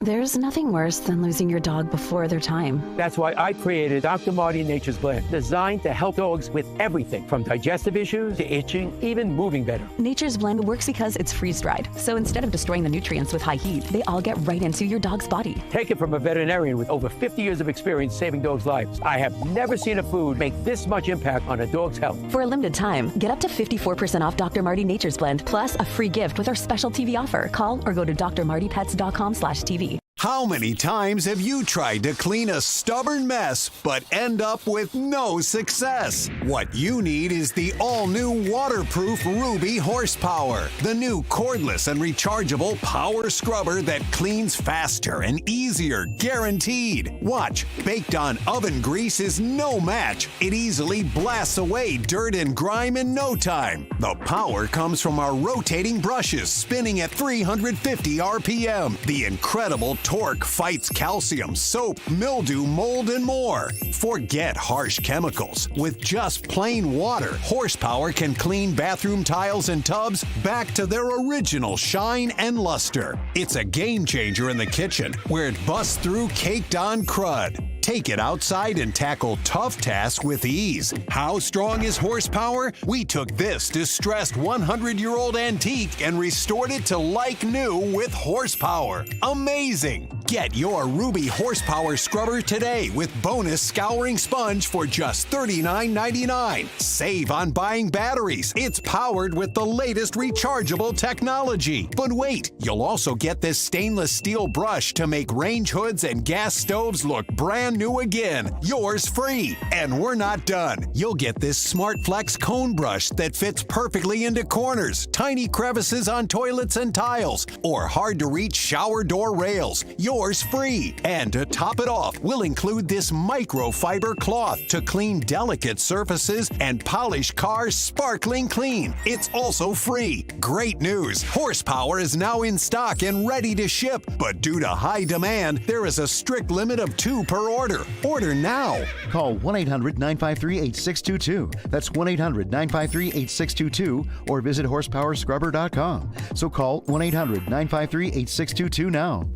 There's nothing worse than losing your dog before their time. That's why I created Dr. Marty Nature's Blend, designed to help dogs with everything from digestive issues to itching, even moving better. Nature's Blend works because it's freeze-dried. So instead of destroying the nutrients with high heat, they all get right into your dog's body. Take it from a veterinarian with over 50 years of experience saving dogs' lives. I have never seen a food make this much impact on a dog's health. For a limited time, get up to 54% off Dr. Marty Nature's Blend, plus a free gift with our special TV offer. Call or go to drmartypets.com/TV. How many times have you tried to clean a stubborn mess but end up with no success? What you need is the all-new waterproof Ruby Horsepower, the new cordless and rechargeable power scrubber that cleans faster and easier, guaranteed. Watch, baked on oven grease is no match. It easily blasts away dirt and grime in no time. The power comes from our rotating brushes spinning at 350 RPM. The incredible torque fights calcium, soap, mildew, mold, and more. Forget harsh chemicals. With just plain water, Horsepower can clean bathroom tiles and tubs back to their original shine and luster. It's a game changer in the kitchen, where it busts through caked-on crud. Take it outside and tackle tough tasks with ease. How strong is Horsepower? We took this distressed 100-year-old antique and restored it to like new with Horsepower. Amazing! Get your Ruby Horsepower scrubber today with bonus scouring sponge for just $39.99. Save on buying batteries. It's powered with the latest rechargeable technology. But wait, you'll also get this stainless steel brush to make range hoods and gas stoves look brand new again. Yours free. And we're not done. You'll get this Smart Flex cone brush that fits perfectly into corners, tiny crevices on toilets and tiles, or hard to reach shower door rails. Yours free. And to top it off, we'll include this microfiber cloth to clean delicate surfaces and polish cars sparkling clean. It's also free. Great news. Horsepower is now in stock and ready to ship, but due to high demand, there is a strict limit of 2 per order. Order now. Call 1-800-953-8622. That's 1-800-953-8622 or visit horsepowerscrubber.com. So call 1-800-953-8622 now.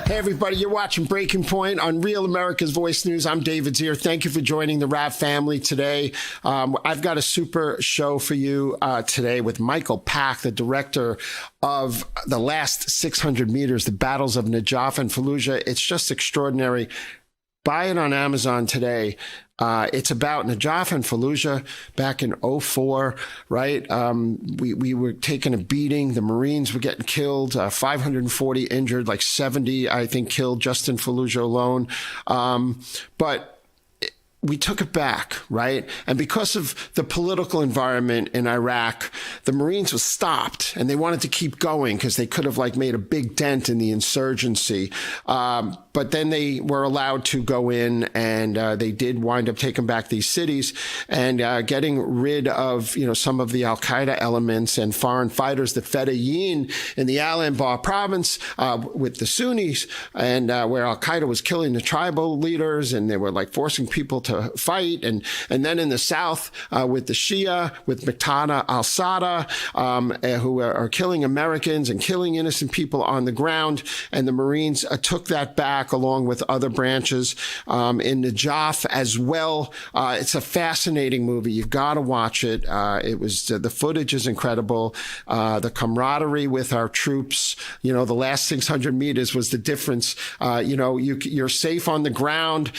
Hey, everybody, you're watching Breaking Point on Real America's Voice News. I'm David Zere. Thank you for joining the Rap family today. I've got a super show for you today with Michael Pack, the director of the last 600 meters, the battles of Najaf and Fallujah. It's just extraordinary. Buy it on Amazon today. It's about Najaf and Fallujah back in 2004, right? We were taking a beating. The Marines were getting killed, 540 injured, like 70, I think, killed just in Fallujah alone. But we took it back, right? And because of the political environment in Iraq, the Marines were stopped and they wanted to keep going because they could have like made a big dent in the insurgency. But then they were allowed to go in and they did wind up taking back these cities and getting rid of, some of the Al-Qaeda elements and foreign fighters, the Fedayeen in the Al-Anbar province with the Sunnis, and where Al-Qaeda was killing the tribal leaders and they were like forcing people to fight. And then in the south with the Shia, with Muqtada al-Sadr, who are killing Americans and killing innocent people on the ground. And the Marines took that back along with other branches in Najaf as well. It's a fascinating movie. You've got to watch it. It was the footage is incredible. The camaraderie with our troops, the last 600 meters was the difference. You're safe on the ground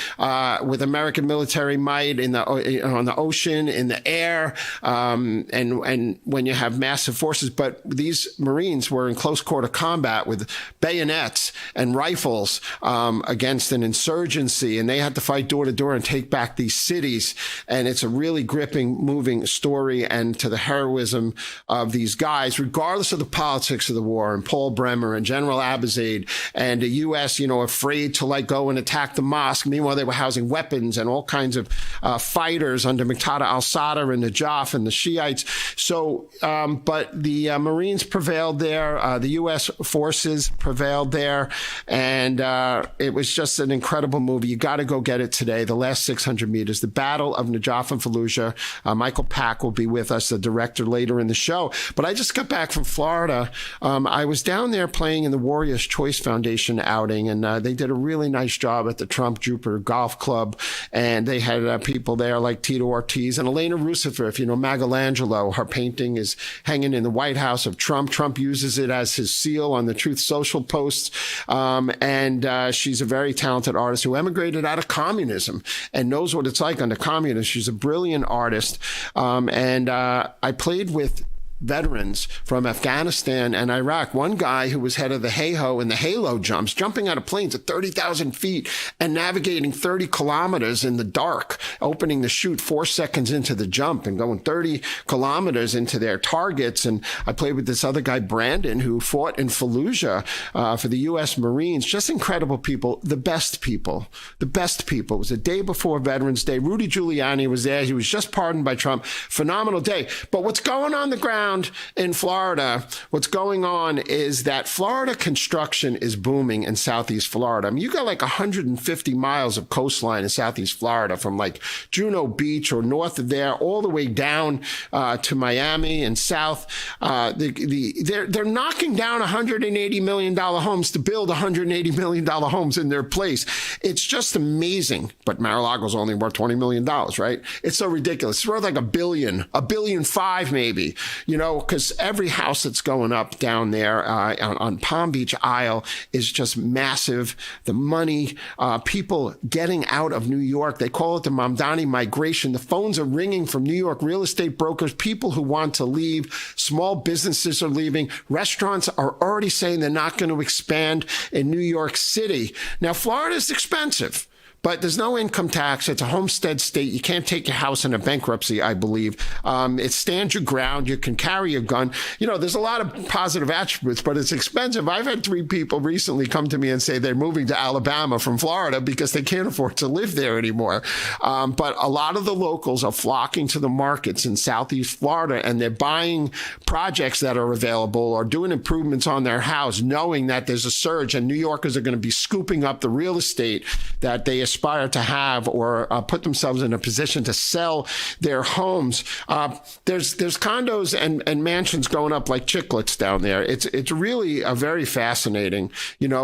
with American military military might in the on the ocean, in the air, and when you have massive forces. But these Marines were in close quarter combat with bayonets and rifles against an insurgency, and they had to fight door to door and take back these cities. And it's a really gripping, moving story, and to the heroism of these guys, regardless of the politics of the war, and Paul Bremer and General Abizaid, and the U.S., afraid to go and attack the mosque. Meanwhile, they were housing weapons and all kinds of fighters under Muqtada al-Sadr and the Najaf and the Shiites. So, but the Marines prevailed there. The U.S. forces prevailed there. And it was just an incredible movie. You got to go get it today. The last 600 meters, the Battle of Najaf and Fallujah. Michael Pack will be with us, the director, later in the show. But I just got back from Florida. I was down there playing in the Warriors Choice Foundation outing, and they did a really nice job at the Trump Jupiter Golf Club. And they had people there like Tito Ortiz and Elena Roosevelt. If you know Michelangelo, her painting is hanging in the White House of Trump. Trump uses it as his seal on the Truth Social posts. And she's a very talented artist who emigrated out of communism and knows what it's like under communism. She's a brilliant artist. And I played with veterans from Afghanistan and Iraq. One guy who was head of the Hey-Ho and the Halo jumps, jumping out of planes at 30,000 feet and navigating 30 kilometers in the dark, opening the chute 4 seconds into the jump and going 30 kilometers into their targets. And I played with this other guy, Brandon, who fought in Fallujah for the U.S. Marines. Just incredible people, the best people, the best people. It was the day before Veterans Day. Rudy Giuliani was there. He was just pardoned by Trump. Phenomenal day. But what's going on the ground in Florida, what's going on is that Florida construction is booming in Southeast Florida. I mean, you got 150 miles of coastline in Southeast Florida, from Juno Beach or north of there all the way down to Miami and south. They're knocking down $180 million homes to build $180 million homes in their place. It's just amazing. But Mar-a-Lago's only worth $20 million, right? It's so ridiculous. It's worth $1 billion, $1.5 billion maybe. Because every house that's going up down there on Palm Beach Isle is just massive. The money, people getting out of New York, they call it the Mamdani migration. The phones are ringing from New York real estate brokers, people who want to leave. Small businesses are leaving. Restaurants are already saying they're not going to expand in New York City. Now, Florida is expensive. But there's no income tax. It's a homestead state. You can't take your house in a bankruptcy, I believe. It stands your ground. You can carry a gun. There's a lot of positive attributes, but it's expensive. I've had 3 people recently come to me and say they're moving to Alabama from Florida because they can't afford to live there anymore. But a lot of the locals are flocking to the markets in Southeast Florida, and they're buying projects that are available or doing improvements on their house, knowing that there's a surge, and New Yorkers are going to be scooping up the real estate that they aspire to have or put themselves in a position to sell their homes. There's condos and mansions going up like chiclets down there. It's really a very fascinating.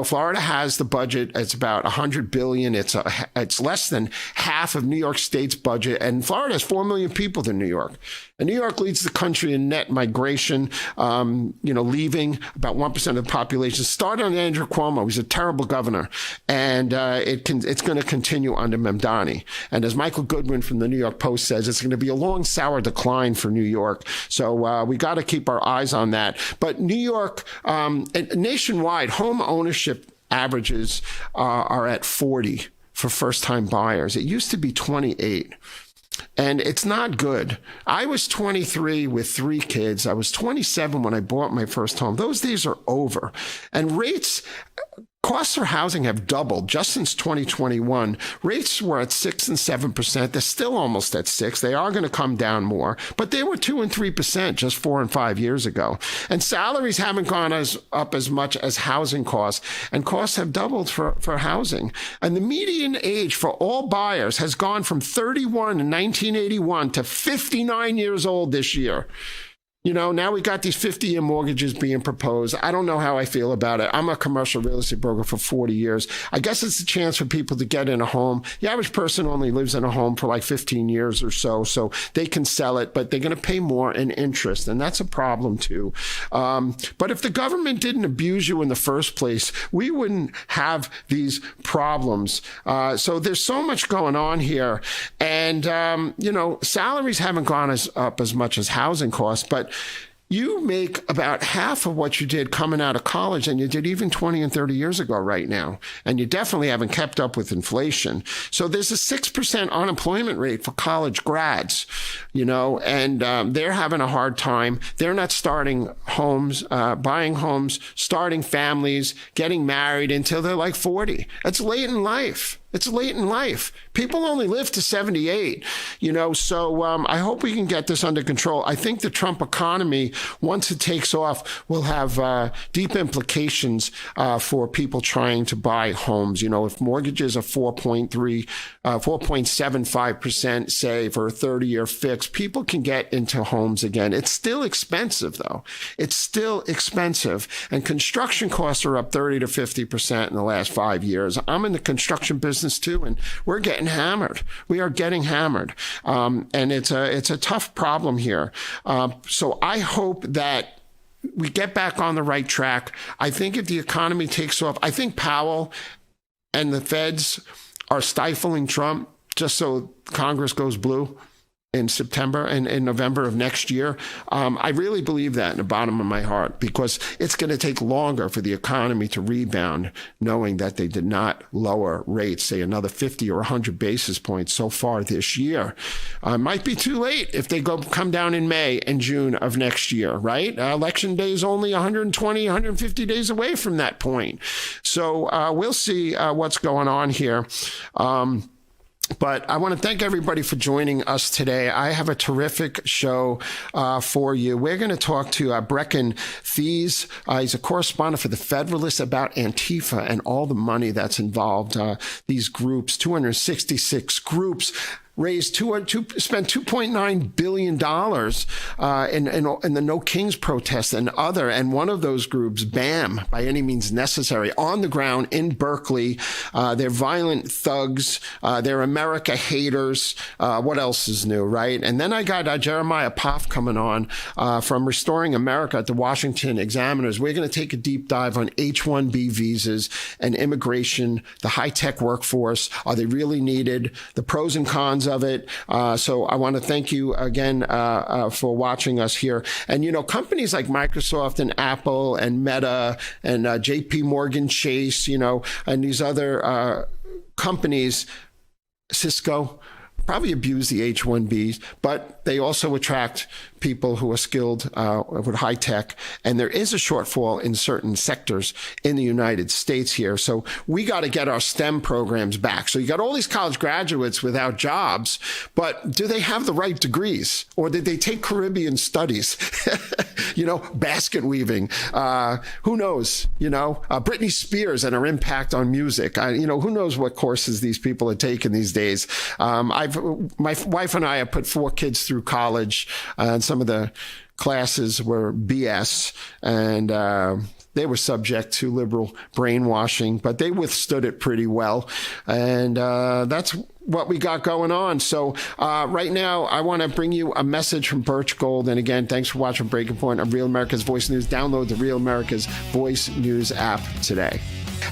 Florida has the budget. It's about $100 billion. It's less than half of New York State's budget, and Florida has 4 million people in New York. And New York leads the country in net migration, leaving about 1% of the population. Started on Andrew Cuomo. He's a terrible governor. And it's going to continue under Mamdani. And as Michael Goodwin from the New York Post says, it's going to be a long, sour decline for New York. So we got to keep our eyes on that. But New York, nationwide, home ownership averages are at 40 for first-time buyers. It used to be 28. And it's not good. I was 23 with 3 kids. I was 27 when I bought my first home. Those days are over. And costs for housing have doubled just since 2021. Rates were at 6 and 7%. They're still almost at 6. They are going to come down more, but they were 2 and 3% just 4 and 5 years ago. And salaries haven't gone up as much as housing costs, and costs have doubled for housing. And the median age for all buyers has gone from 31 in 1981 to 59 years old this year. Now we got these 50-year mortgages being proposed. I don't know how I feel about it. I'm a commercial real estate broker for 40 years. I guess it's a chance for people to get in a home. The average person only lives in a home for like 15 years or so they can sell it, but they're going to pay more in interest, and that's a problem too. But if the government didn't abuse you in the first place, we wouldn't have these problems. So there's so much going on here, and salaries haven't gone up as much as housing costs, but you make about half of what you did coming out of college and you did even 20 and 30 years ago right now. And you definitely haven't kept up with inflation. So there's a 6% unemployment rate for college grads, and they're having a hard time. They're not starting homes, buying homes, starting families, getting married until they're like 40. It's late in life. People only live to 78, so I hope we can get this under control. I think the Trump economy, once it takes off, will have deep implications for people trying to buy homes. If mortgages are 4.75%, say, for a 30-year fix, people can get into homes again. It's still expensive, though. It's still expensive. And construction costs are up 30 to 50% in the last 5 years. I'm in the construction business too, and we're getting hammered. We are getting hammered, and it's a tough problem here. So I hope that we get back on the right track. I think if the economy takes off, I think Powell and the Feds are stifling Trump just so Congress goes blue in September and in November of next year. I really believe that in the bottom of my heart, because it's going to take longer for the economy to rebound, knowing that they did not lower rates, say another 50 or 100 basis points so far this year. Might be too late if they come down in May and June of next year, right? Election day is only 120, 150 days away from that point. So we'll see what's going on here. But I want to thank everybody for joining us today. I have a terrific show for you. We're going to talk to Brecken Thies. He's a correspondent for The Federalist about Antifa and all the money that's involved. These groups, 266 groups, spent $2.9 billion in the No Kings protest and one of those groups, BAM, by any means necessary, on the ground in Berkeley. They're violent thugs. They're America haters. What else is new, right? And then I got Jeremiah Poff coming on from Restoring America at the Washington Examiners. We're going to take a deep dive on H-1B visas and immigration, the high-tech workforce. Are they really needed? The pros and cons of it. So I want to thank you again for watching us here. And, companies like Microsoft and Apple and Meta and JP Morgan Chase, and these other companies, Cisco, probably abuse the H-1Bs, but they also attract people who are skilled with high tech. And there is a shortfall in certain sectors in the United States here. So we got to get our STEM programs back. So you got all these college graduates without jobs, but do they have the right degrees? Or did they take Caribbean studies? Basket weaving. Who knows? Britney Spears and her impact on music. Who knows what courses these people are taking these days? My wife and I have put 4 kids through college, and some of the classes were BS, and they were subject to liberal brainwashing, but they withstood it pretty well. And that's what we got going on. So right now, I want to bring you a message from Birch Gold. And again, thanks for watching Breaking Point on Real America's Voice News. Download the Real America's Voice News app today.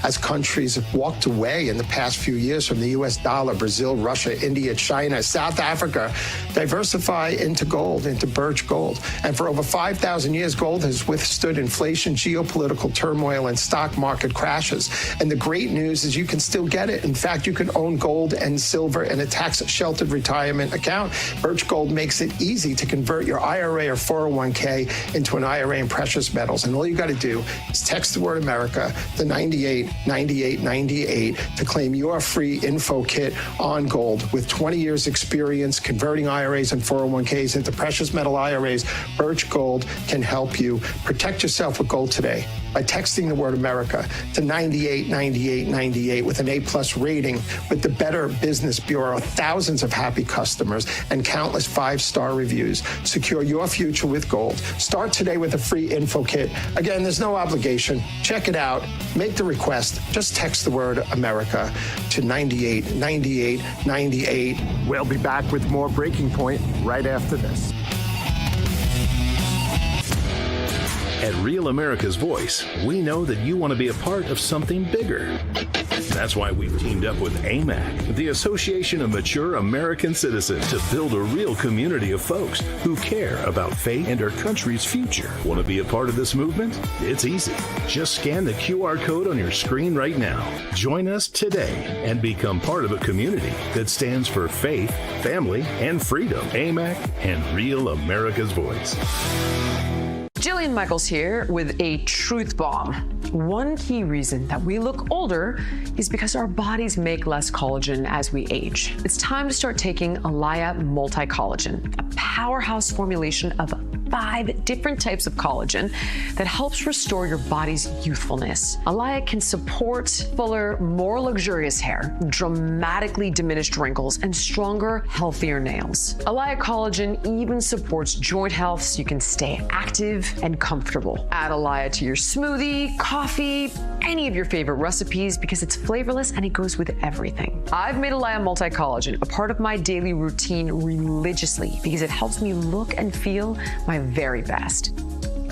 As countries have walked away in the past few years from the U.S. dollar, Brazil, Russia, India, China, South Africa, diversify into gold, into Birch Gold. And for over 5,000 years, gold has withstood inflation, geopolitical turmoil, and stock market crashes. And the great news is you can still get it. In fact, you can own gold and silver in a tax-sheltered retirement account. Birch Gold makes it easy to convert your IRA or 401k into an IRA in precious metals. And all you got to do is text the word America to 989898 to claim your free info kit on gold. With 20 years experience converting IRAs and 401ks into precious metal IRAs, Birch Gold can help you. Protect yourself with gold today. by texting the word America to 989898 with an A+ rating with the Better Business Bureau. Thousands of happy customers and countless 5-star reviews. Secure your future with gold. Start today with a free info kit. Again, there's no obligation. Check it out. Make the request. Just text the word America to 989898. We'll be back with more Breaking Point right after this. At Real America's Voice, we know that you want to be a part of something bigger. That's why we've teamed up with AMAC, the Association of Mature American Citizens, to build a real community of folks who care about faith and our country's future. Want to be a part of this movement? It's easy. Just scan the QR code on your screen right now. Join us today and become part of a community that stands for faith, family, and freedom. AMAC and Real America's Voice. Jillian Michaels here with a truth bomb. One key reason that we look older is because our bodies make less collagen as we age. It's time to start taking Alaya Multi-Collagen, a powerhouse formulation of 5 different types of collagen that helps restore your body's youthfulness. Alaya can support fuller, more luxurious hair, dramatically diminished wrinkles, and stronger, healthier nails. Alaya Collagen even supports joint health so you can stay active and comfortable. Add Alaya to your smoothie, coffee, any of your favorite recipes because it's flavorless and it goes with everything. I've made Alaya Multi-Collagen a part of my daily routine religiously because it helps me look and feel my very best.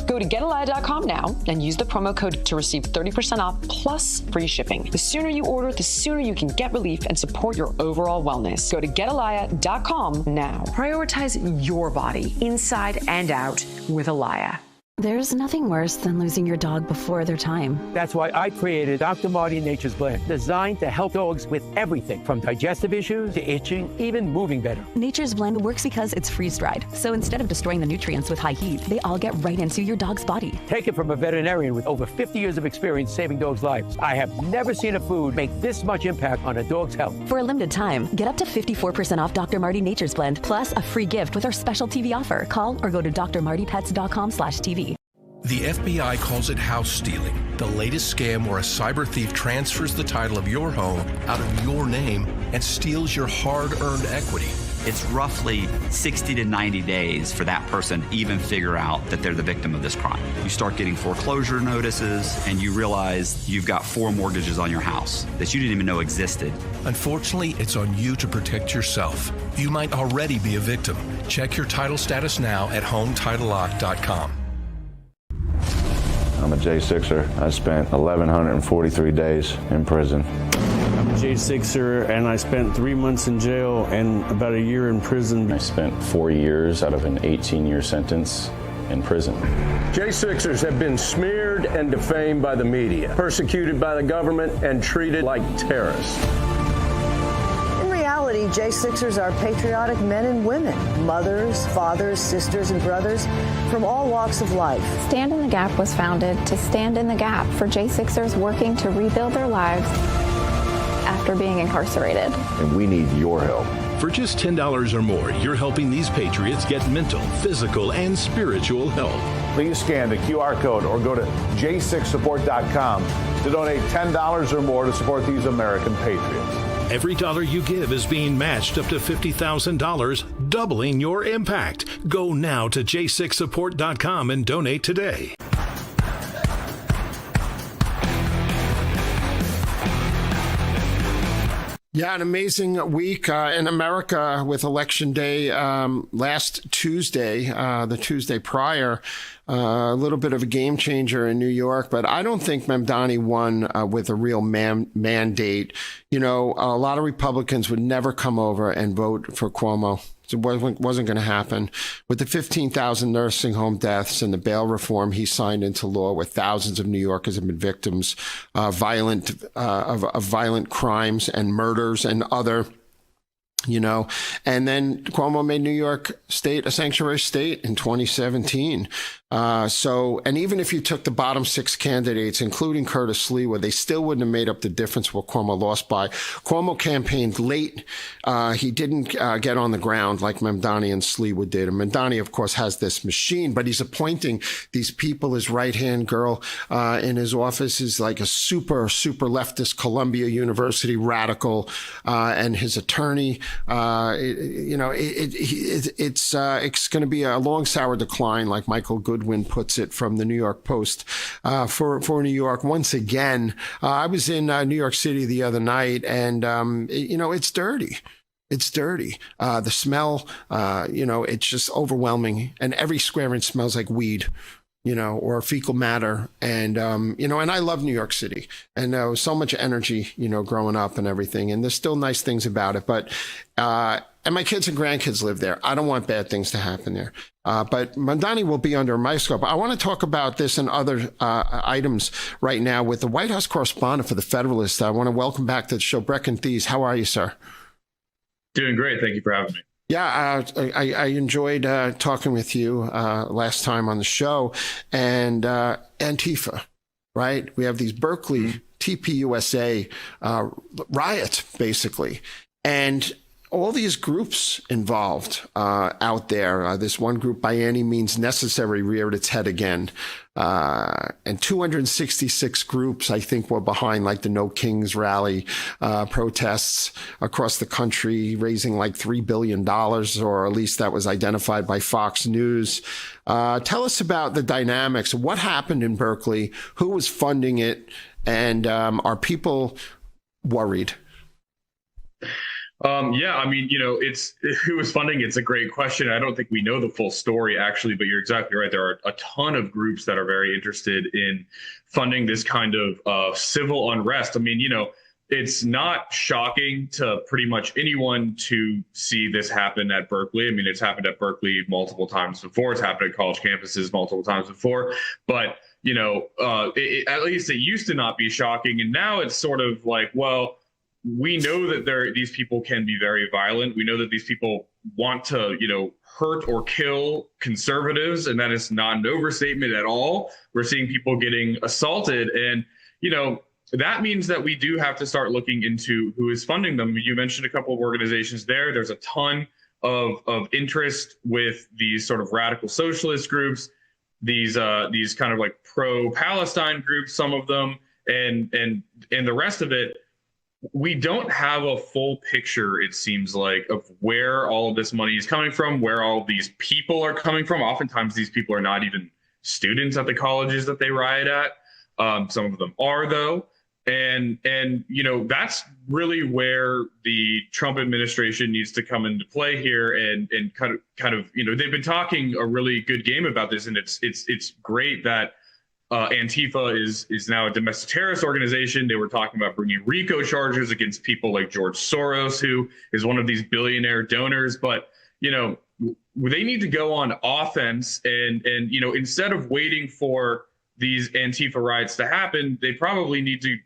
Go to getalaya.com now and use the promo code to receive 30% off plus free shipping. The sooner you order, the sooner you can get relief and support your overall wellness. Go to getalaya.com now. Prioritize your body inside and out with Alaya. There's nothing worse than losing your dog before their time. That's why I created Dr. Marty Nature's Blend, designed to help dogs with everything from digestive issues to itching, even moving better. Nature's Blend works because it's freeze-dried. So instead of destroying the nutrients with high heat, they all get right into your dog's body. Take it from a veterinarian with over 50 years of experience saving dogs' lives. I have never seen a food make this much impact on a dog's health. For a limited time, get up to 54% off Dr. Marty Nature's Blend, plus a free gift with our special TV offer. Call or go to drmartypets.com/TV. The FBI calls it house stealing, the latest scam where a cyber thief transfers the title of your home out of your name and steals your hard-earned equity. It's roughly 60 to 90 days for that person to even figure out that they're the victim of this crime. You start getting foreclosure notices and you realize you've got 4 mortgages on your house that you didn't even know existed. Unfortunately, it's on you to protect yourself. You might already be a victim. Check your title status now at HomeTitleLock.com. I'm a J6er. I spent 1,143 days in prison. I'm a J6er, and I spent 3 months in jail and about a year in prison. I spent 4 years out of an 18-year sentence in prison. J6ers have been smeared and defamed by the media, persecuted by the government, and treated like terrorists. J6ers are patriotic men and women, mothers, fathers, sisters, and brothers from all walks of life. Stand in the Gap was founded to stand in the gap for J6ers working to rebuild their lives after being incarcerated. And we need your help. For just $10 or more, you're helping these patriots get mental, physical, and spiritual help. Please scan the QR code or go to j6support.com to donate $10 or more to support these American patriots. Every dollar you give is being matched up to $50,000, doubling your impact. Go now to j6support.com and donate today. Yeah, an amazing week in America with Election Day last Tuesday, the Tuesday prior. A little bit of a game changer in New York, but I don't think Mamdani won with a real mandate. You know, a lot of Republicans would never come over and vote for Cuomo. It wasn't going to happen. With the 15,000 nursing home deaths and the bail reform he signed into law, where thousands of New Yorkers have been victims of violent crimes and murders and other And then Cuomo made New York State a sanctuary state in 2017. And even if you took the bottom 6 candidates, including Curtis Sliwa, they still wouldn't have made up the difference what Cuomo lost by. Cuomo campaigned late. He didn't get on the ground like Mamdani and Sliwa did. And Mamdani, of course, has this machine, but he's appointing these people. His right-hand girl in his office is like a super leftist Columbia University radical, and his attorney. It's going to be a long, sour decline, like Michael Goodwin puts it from the New York Post, for New York. Once again, I was in New York City the other night, and, it's dirty. It's dirty. The smell, it's just overwhelming. And every square inch smells like weed, or fecal matter. And, and I love New York City, and there was so much energy, growing up and everything. And there's still nice things about it. But, and my kids and grandkids live there. I don't want bad things to happen there. But Mamdani will be under a microscope. I want to talk about this and other items right now with the White House correspondent for The Federalist. I want to welcome back to the show, Brecken Thies. How are you, sir? Doing great. Thank you for having me. Yeah, I enjoyed talking with you last time on the show. And Antifa, right? We have these Berkeley TPUSA riots, basically. And all these groups involved out there. This one group, By Any Means Necessary, reared its head again. And 266 groups, I think, were behind like the No Kings rally protests across the country, raising like $3 billion, or at least that was identified by Fox News. Tell us about the dynamics. What happened in Berkeley? Who was funding it? And are people worried? Who was funding it's a great question. I don't think we know the full story, actually, but you're exactly right. There are a ton of groups that are very interested in funding this kind of civil unrest. It's not shocking to pretty much anyone to see this happen at Berkeley. It's happened at Berkeley multiple times before. It's happened at college campuses multiple times before. But, at least it used to not be shocking. And now it's sort of like, well, we know that these people can be very violent. We know that these people want to, hurt or kill conservatives, and that is not an overstatement at all. We're seeing people getting assaulted, and, that means that we do have to start looking into who is funding them. You mentioned a couple of organizations there. There's a ton of interest with these sort of radical socialist groups, these kind of like pro-Palestine groups, some of them, and the rest of it. We don't have a full picture, it seems like, of where all of this money is coming from, where all of these people are coming from. Oftentimes, these people are not even students at the colleges that they riot at. Some of them are, though. And that's really where the Trump administration needs to come into play here and kind of they've been talking a really good game about this, and it's great that Antifa is now a domestic terrorist organization. They were talking about bringing RICO charges against people like George Soros, who is one of these billionaire donors. But, they need to go on offense and instead of waiting for these Antifa riots to happen, they probably need to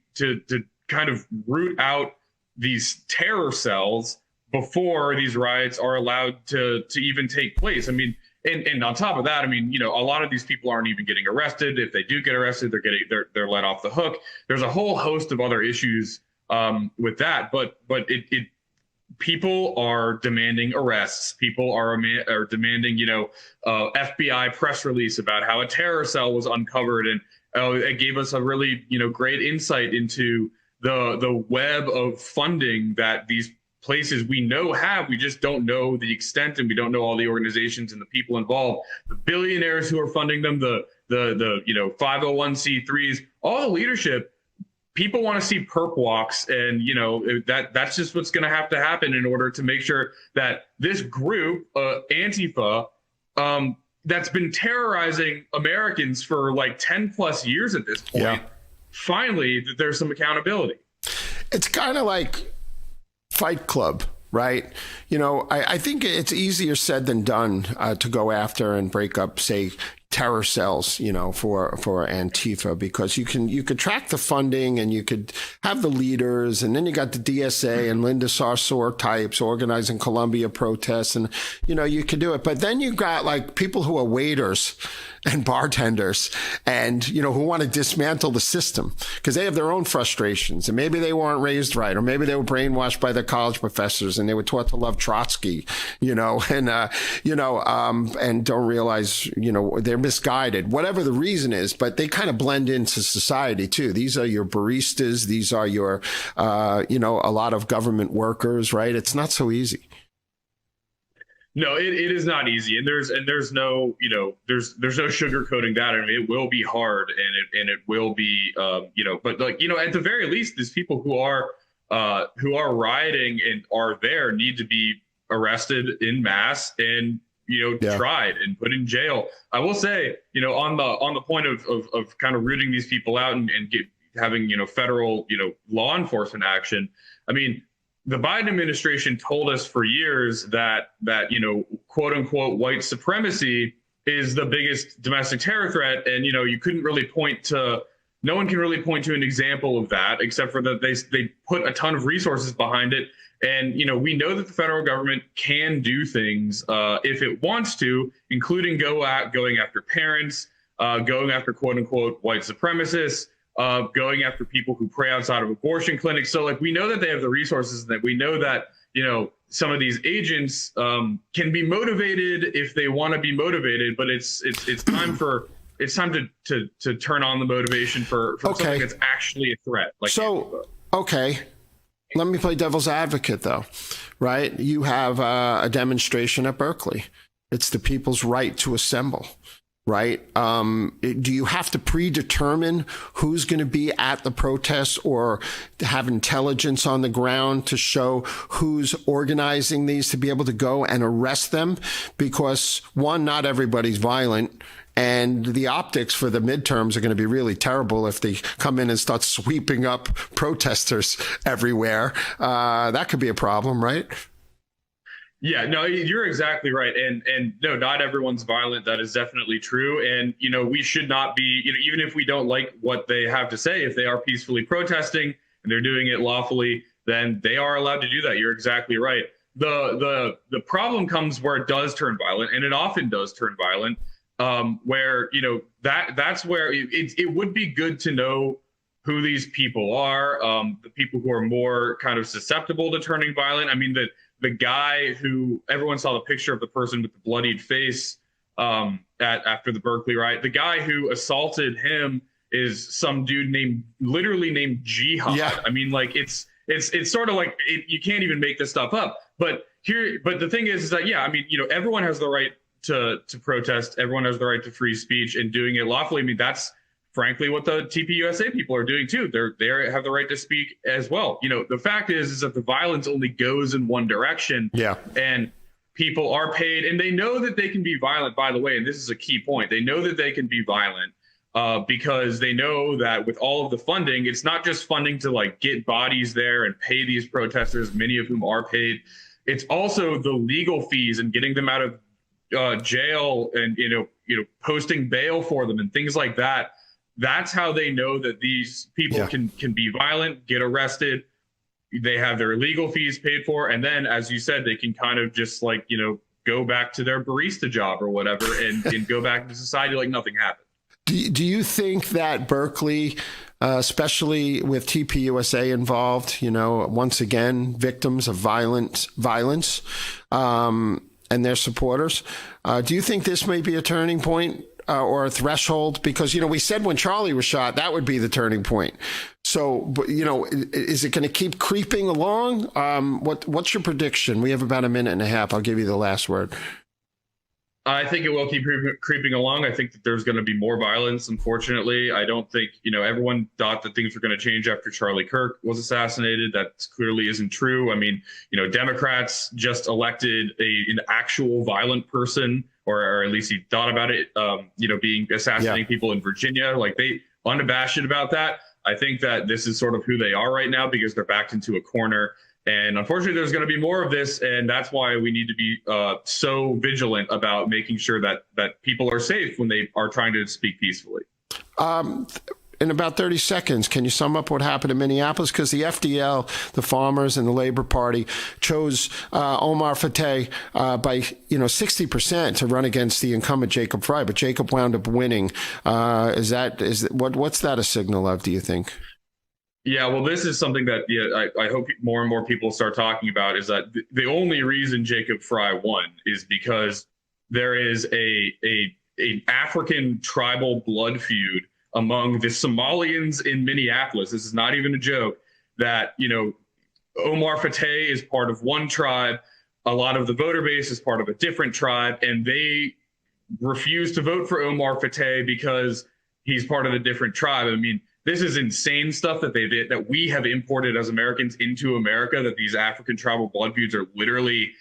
kind of root out these terror cells before these riots are allowed to even take place. And on top of that, a lot of these people aren't even getting arrested. If they do get arrested, they're let off the hook. There's a whole host of other issues with that. But people are demanding arrests. People are demanding, FBI press release about how a terror cell was uncovered, and it gave us a really, great insight into the web of funding that these places we know have. We just don't know the extent, and we don't know all the organizations and the people involved, the billionaires who are funding them, the 501c3s, all the leadership. People want to see perp walks, and that's just what's going to have to happen in order to make sure that this group, Antifa, that's been terrorizing Americans for like 10 plus years at this point, finally, that there's some accountability. It's kind of like Fight Club, right? I think it's easier said than done to go after and break up, say, terror cells, for Antifa, because you could track the funding and you could have the leaders, and then you got the DSA and Linda Sarsour types organizing Columbia protests, and you could do it. But then you got like people who are waiters and bartenders and who want to dismantle the system because they have their own frustrations, and maybe they weren't raised right, or maybe they were brainwashed by their college professors and they were taught to love Trotsky, and don't realize they're misguided, whatever the reason is. But they kind of blend into society too. These are your baristas, these are your a lot of government workers, right? It's not so easy. No, it is not easy, and there's no there's no sugarcoating that. I mean, it will be hard, and it will be but at the very least, these people who are rioting and are there need to be arrested in mass and tried and put in jail. I will say, on the point of kind of rooting these people out and having federal law enforcement action. I mean, the Biden administration told us for years that quote unquote white supremacy is the biggest domestic terror threat, and you couldn't really no one can really point to an example of that except for that they put a ton of resources behind it. And we know that the federal government can do things if it wants to, including going after parents, going after quote unquote white supremacists, going after people who pray outside of abortion clinics. So we know that they have the resources, and that we know that, some of these agents can be motivated if they want to be motivated, but it's time to turn on the motivation for something that's actually a threat. Let me play devil's advocate though, right? You have a demonstration at Berkeley. It's the people's right to assemble. Right? Do you have to predetermine who's going to be at the protest, or have intelligence on the ground to show who's organizing these to be able to go and arrest them? Because one, not everybody's violent. And the optics for the midterms are going to be really terrible if they come in and start sweeping up protesters everywhere. That could be a problem, right? Yeah, no, you're exactly right. And no, not everyone's violent. That is definitely true. And, we should not be, even if we don't like what they have to say, if they are peacefully protesting and they're doing it lawfully, then they are allowed to do that. You're exactly right. The problem comes where it does turn violent, and it often does turn violent, where, that's where it would be good to know who these people are, the people who are more kind of susceptible to turning violent. I mean, the guy who everyone saw the picture of, the person with the bloodied face after the Berkeley riot, the guy who assaulted him is some dude literally named Jihad. Yeah. I mean, it's sort of like you can't even make this stuff up. But the thing is that, yeah, I mean, everyone has the right to protest. Everyone has the right to free speech, and doing it lawfully. I mean, that's frankly what the TPUSA people are doing too. They have the right to speak as well. The fact is that the violence only goes in one direction. Yeah. And people are paid, and they know that they can be violent, by the way, and this is a key point. They know that they can be violent because they know that with all of the funding, it's not just funding to get bodies there and pay these protesters, many of whom are paid. It's also the legal fees and getting them out of jail, and posting bail for them and things like that. That's how they know that these people can be violent, get arrested. They have their legal fees paid for. And then, as you said, they can kind of just go back to their barista job or whatever and go back to society like nothing happened. Do you think that Berkeley, especially with TPUSA involved, once again, victims of violence, and their supporters, do you think this may be a turning point? Or a threshold? Because, we said when Charlie was shot, that would be the turning point. So, but, is it going to keep creeping along? What's your prediction? We have about a minute and a half. I'll give you the last word. I think it will keep creeping along. I think that there's going to be more violence, unfortunately. I don't think, everyone thought that things were going to change after Charlie Kirk was assassinated. That clearly isn't true. I mean, Democrats just elected an actual violent person, or at least he thought about it, being assassinating people in Virginia. They unabashed about that. I think that this is sort of who they are right now because they're backed into a corner. And unfortunately, there's going to be more of this. And that's why we need to be so vigilant about making sure that people are safe when they are trying to speak peacefully. In about 30 seconds, can you sum up what happened in Minneapolis? Because the FDL, the farmers, and the Labor Party chose Omar Fateh by 60% to run against the incumbent Jacob Frey, but Jacob wound up winning. What's that a signal of? Do you think? Yeah, well, this is something that I hope more and more people start talking about. Is that the only reason Jacob Frey won is because there is an African tribal blood feud among the Somalians in Minneapolis. This is not even a joke, that, Omar Fateh is part of one tribe. A lot of the voter base is part of a different tribe, and they refuse to vote for Omar Fateh because he's part of a different tribe. I mean, this is insane stuff that we have imported as Americans into America, that these African tribal blood feuds are literally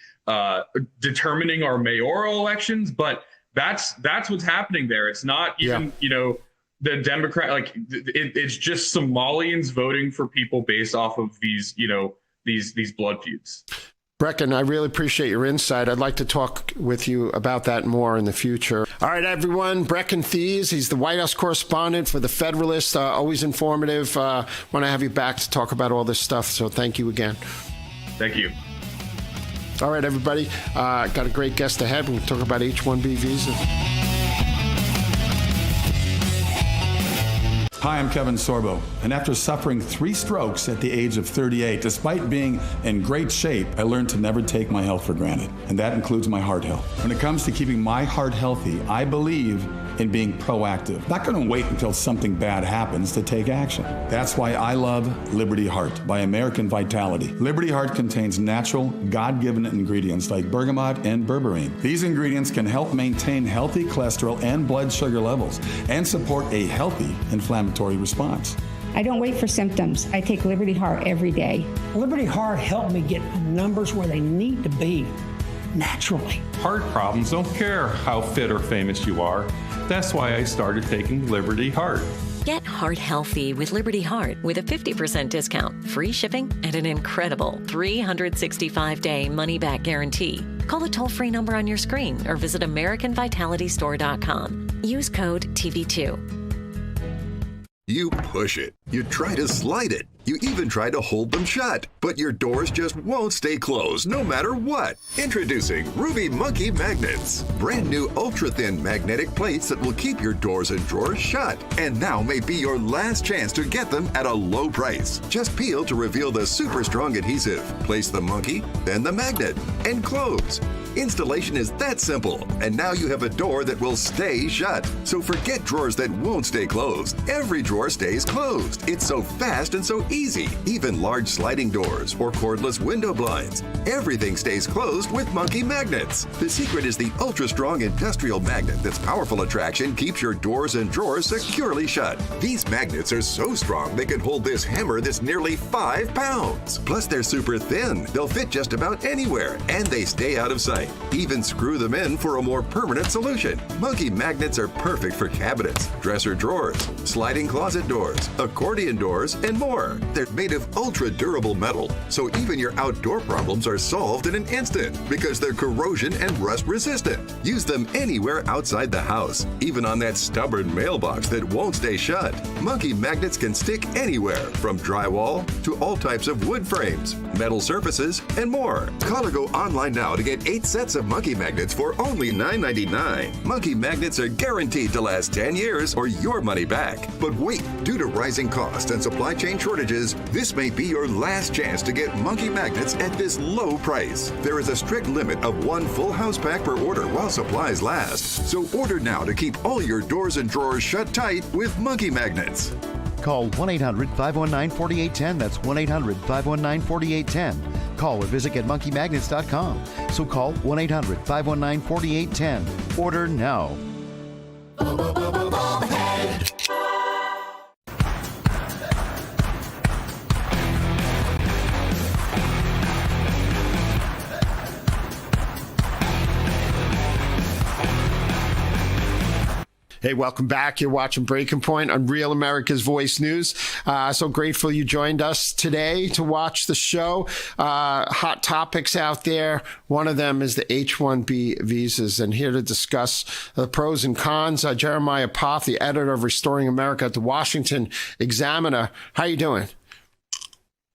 determining our mayoral elections. But that's what's happening there. It's not even, the Democrat, it's just Somalians voting for people based off of these blood feuds. Brecken, I really appreciate your insight. I'd like to talk with you about that more in the future. All right, everyone. Brecken Thies, he's the White House correspondent for The Federalist. Always informative. Want to have you back to talk about all this stuff. So thank you again. Thank you. All right, everybody. Got a great guest ahead. We'll talk about H-1B visas. Hi, I'm Kevin Sorbo, and after suffering 3 strokes at the age of 38, despite being in great shape, I learned to never take my health for granted, and that includes my heart health. When it comes to keeping my heart healthy, I believe in being proactive. Not going to wait until something bad happens to take action. That's why I love Liberty Heart by American Vitality. Liberty Heart contains natural, God-given ingredients like bergamot and berberine. These ingredients can help maintain healthy cholesterol and blood sugar levels and support a healthy inflammatory response. I don't wait for symptoms. I take Liberty Heart every day. Liberty Heart helped me get numbers where they need to be naturally. Heart problems don't care how fit or famous you are. That's why I started taking Liberty Heart. Get heart healthy with Liberty Heart with a 50% discount, free shipping, and an incredible 365-day money-back guarantee. Call the toll-free number on your screen or visit AmericanVitalityStore.com. Use code TV2. You push it. You try to slide it. You even try to hold them shut. But your doors just won't stay closed no matter what. Introducing Ruby Monkey Magnets. Brand new ultra-thin magnetic plates that will keep your doors and drawers shut. And now may be your last chance to get them at a low price. Just peel to reveal the super strong adhesive. Place the monkey, then the magnet, and close. Installation is that simple, and now you have a door that will stay shut. So forget drawers that won't stay closed. Every drawer stays closed. It's so fast and so easy. Even large sliding doors or cordless window blinds. Everything stays closed with Monkey Magnets. The secret is the ultra-strong industrial magnet that's powerful attraction keeps your doors and drawers securely shut. These magnets are so strong they can hold this hammer that's nearly 5 pounds. Plus they're super thin. They'll fit just about anywhere, and they stay out of sight. Even screw them in for a more permanent solution. Monkey Magnets are perfect for cabinets, dresser drawers, sliding closet doors, accordion doors, and more. They're made of ultra-durable metal, so even your outdoor problems are solved in an instant because they're corrosion and rust resistant. Use them anywhere outside the house, even on that stubborn mailbox that won't stay shut. Monkey Magnets can stick anywhere, from drywall to all types of wood frames, metal surfaces, and more. Call or go online now to get 8 sets of Monkey Magnets for only $9.99. Monkey Magnets are guaranteed to last 10 years or your money back. But wait, due to rising costs and supply chain shortages, this may be your last chance to get Monkey Magnets at this low price. There is a strict limit of 1 full house pack per order while supplies last. So order now to keep all your doors and drawers shut tight with Monkey Magnets. Call 1-800-519-4810. That's 1-800-519-4810. Call or visit GetMonkeyMagnets.com. So call 1-800-519-4810. Order now. Hey, welcome back. You're watching Breaking Point on Real America's Voice News. So grateful you joined us today to watch the show. Hot topics out there. One of them is the H-1B visas. And here to discuss the pros and cons, Jeremiah Poff, the editor of Restoring America at the Washington Examiner. How you doing?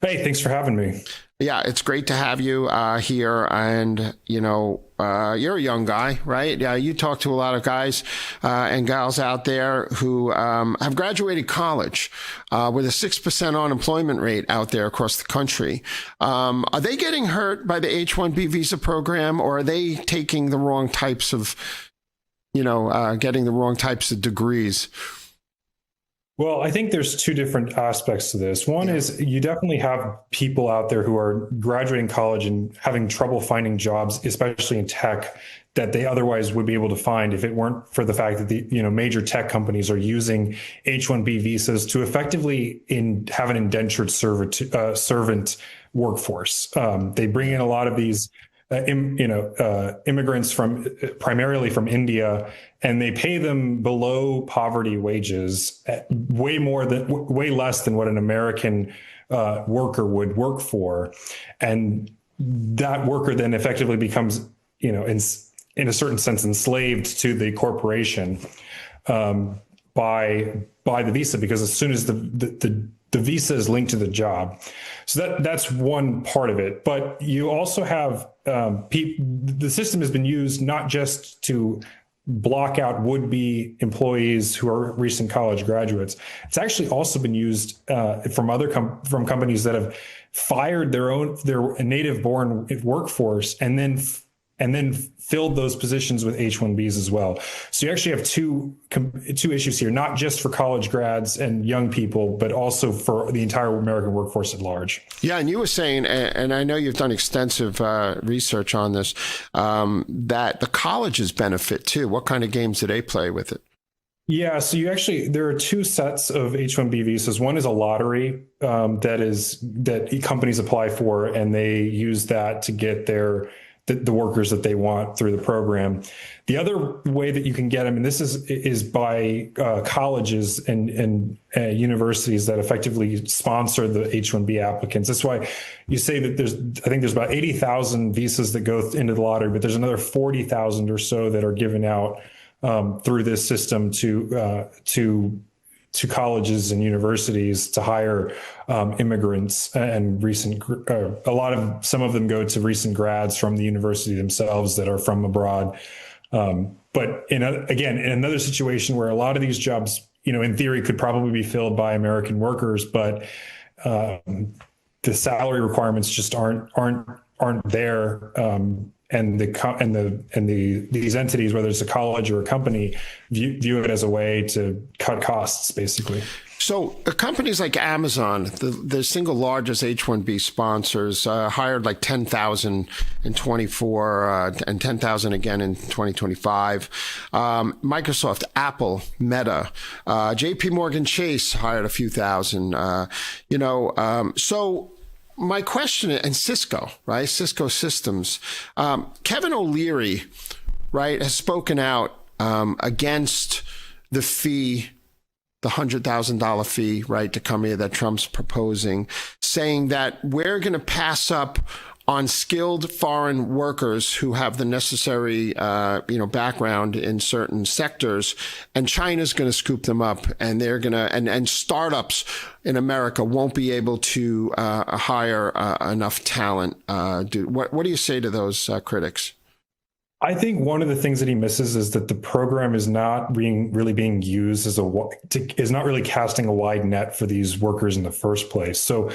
Hey, thanks for having me. Yeah, it's great to have you here. And, you're a young guy, right? Yeah, you talk to a lot of guys and gals out there who have graduated college with a 6% unemployment rate out there across the country. Are they getting hurt by the H-1B visa program, or are they taking the wrong types of, getting the wrong types of degrees? Well, I think there's two different aspects to this. One is you definitely have people out there who are graduating college and having trouble finding jobs, especially in tech, that they otherwise would be able to find if it weren't for the fact that the major tech companies are using H-1B visas to effectively have an indentured servant workforce. They bring in a lot of these immigrants primarily from India, and they pay them below poverty wages, way less than what an American worker would work for, and that worker then effectively becomes, in a certain sense, enslaved to the corporation by the visa, because as soon as the visa is linked to the job. So that's one part of it. But you also have the system has been used not just to block out would-be employees who are recent college graduates. It's actually also been used from companies that have fired their native-born workforce and then filled those positions with H-1Bs as well. So you actually have two issues here, not just for college grads and young people, but also for the entire American workforce at large. Yeah, and you were saying, and I know you've done extensive research on this, that the colleges benefit too. What kind of games do they play with it? Yeah, so there are two sets of H-1B visas. One is a lottery that companies apply for, and they use that to get the workers that they want through the program. The other way that you can get them, and this is by colleges and universities that effectively sponsor the H-1B applicants. That's why you say that I think there's about 80,000 visas that go into the lottery, but there's another 40,000 or so that are given out through this system to colleges and universities to hire immigrants, and some of them go to recent grads from the university themselves that are from abroad. But in another situation where a lot of these jobs, in theory, could probably be filled by American workers, but the salary requirements just aren't there. And these entities, whether it's a college or a company, view it as a way to cut costs, basically. So companies like Amazon, the single largest H-1B sponsors, hired like 10,000 in 24 and 10,000 again in 2025. Microsoft, Apple, Meta, JP Morgan Chase hired a few thousand. So my question, and Cisco, right? Cisco Systems. Kevin O'Leary, right, has spoken out against the fee, the $100,000 fee, right, to come here that Trump's proposing, saying that we're going to pass up on skilled foreign workers who have the necessary, background in certain sectors, and China's going to scoop them up, and they're going to, and startups in America won't be able to hire enough talent. What do you say to those critics? I think one of the things that he misses is that the program is not really being used is not really casting a wide net for these workers in the first place. So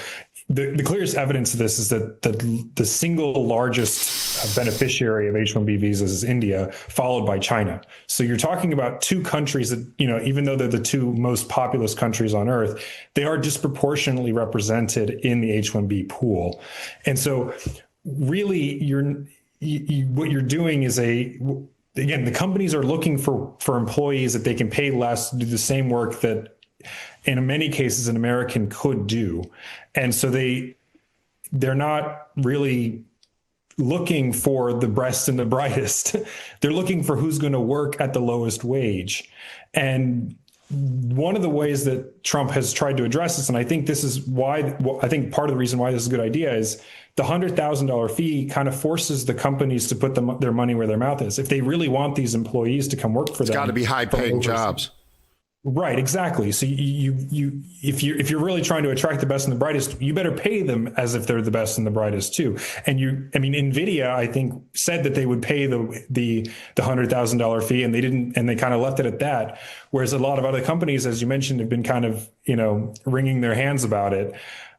the clearest evidence of this is that the single largest beneficiary of H-1B visas is India, followed by China. So you're talking about two countries that, even though they're the two most populous countries on earth, they are disproportionately represented in the H-1B pool. And so really what you're doing is the companies are looking for employees that they can pay less to do the same work that in many cases an American could do. And so they're not really looking for the best and the brightest. They're looking for who's going to work at the lowest wage. And one of the ways that Trump has tried to address this, and I think this is why, I think part of the reason why this is a good idea, is the $100,000 fee kind of forces the companies to put their money where their mouth is. If they really want these employees to come work for them, it's got to be high-paying jobs. Right, exactly. So if you're really trying to attract the best and the brightest, you better pay them as if they're the best and the brightest too. And NVIDIA, I think, said that they would pay the $100,000 fee, and they didn't, and they kind of left it at that. Whereas a lot of other companies, as you mentioned, have been kind of, wringing their hands about it.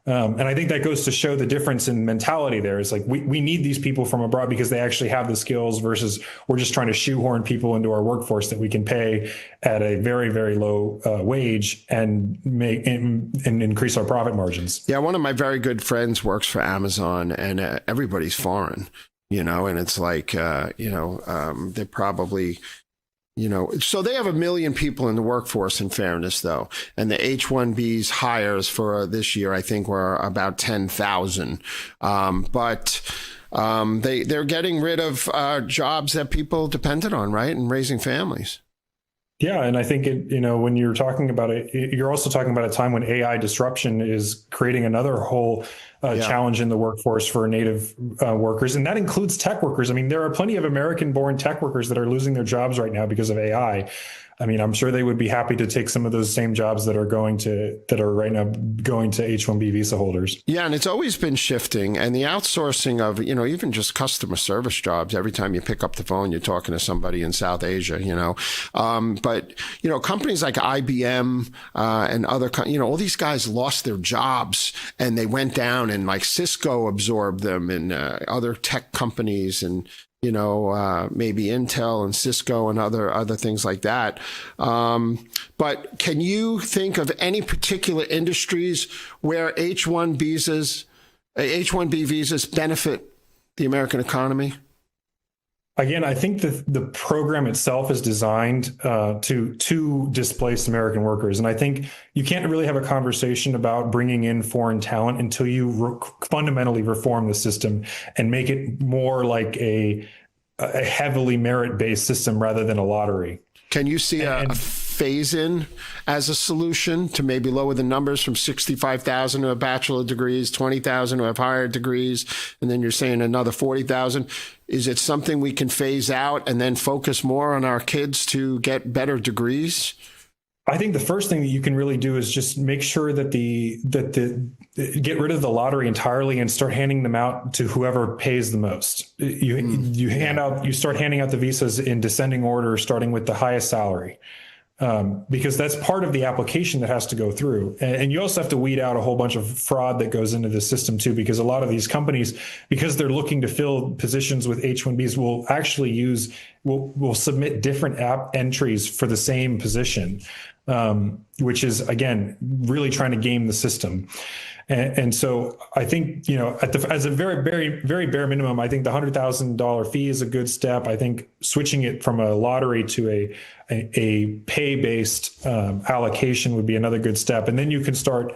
And I think that goes to show the difference in mentality there. It's like we need these people from abroad because they actually have the skills, versus we're just trying to shoehorn people into our workforce that we can pay at a very, very low wage and make and increase our profit margins. Yeah, one of my very good friends works for Amazon, and everybody's foreign, and it's like, they're probably... so they have 1 million people in the workforce, in fairness, though. And the H-1B's hires for this year, I think, were about 10,000. But they're getting rid of jobs that people depended on, right? And raising families. Yeah. And I think, when you're talking about it, you're also talking about a time when AI disruption is creating another whole challenge in the workforce for native workers. And that includes tech workers. I mean, there are plenty of American-born tech workers that are losing their jobs right now because of AI. I mean, I'm sure they would be happy to take some of those same jobs that are right now going to H-1B visa holders. Yeah, and it's always been shifting, and the outsourcing of, even just customer service jobs. Every time you pick up the phone, you're talking to somebody in South Asia, But, companies like IBM and other, all these guys lost their jobs, and they went down, and like Cisco absorbed them, and other tech companies, and maybe Intel and Cisco and other things like that. But can you think of any particular industries where H-1B visas benefit the American economy? Again, I think the program itself is designed to displace American workers. And I think you can't really have a conversation about bringing in foreign talent until you fundamentally reform the system and make it more like a heavily merit-based system rather than a lottery. Can you see a phase-in as a solution to maybe lower the numbers from 65,000 who have bachelor degrees, 20,000 who have higher degrees, and then you're saying another 40,000? Is it something we can phase out and then focus more on our kids to get better degrees? I think the first thing that you can really do is just make sure that get rid of the lottery entirely and start handing them out to whoever pays the most. You start handing out the visas in descending order, starting with the highest salary. Because that's part of the application that has to go through. And you also have to weed out a whole bunch of fraud that goes into the system too, because a lot of these companies, because they're looking to fill positions with H-1Bs, will actually will submit different app entries for the same position, which is, again, really trying to game the system. And so I think, as a very, very, very bare minimum, I think the $100,000 fee is a good step. I think switching it from a lottery to a pay-based allocation would be another good step. And then you can start,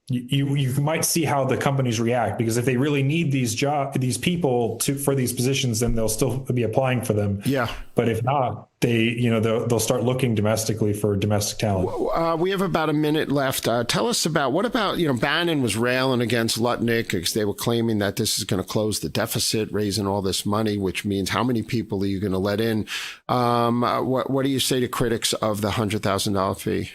you might see how the companies react, because if they really need these people for these positions, then they'll still be applying for them. Yeah. But if not, they'll start looking domestically for domestic talent. We have about a minute left. Tell us what about, Bannon was railing against Lutnick because they were claiming that this is going to close the deficit, raising all this money, which means how many people are you going to let in? What do you say to critics of the $100,000 fee?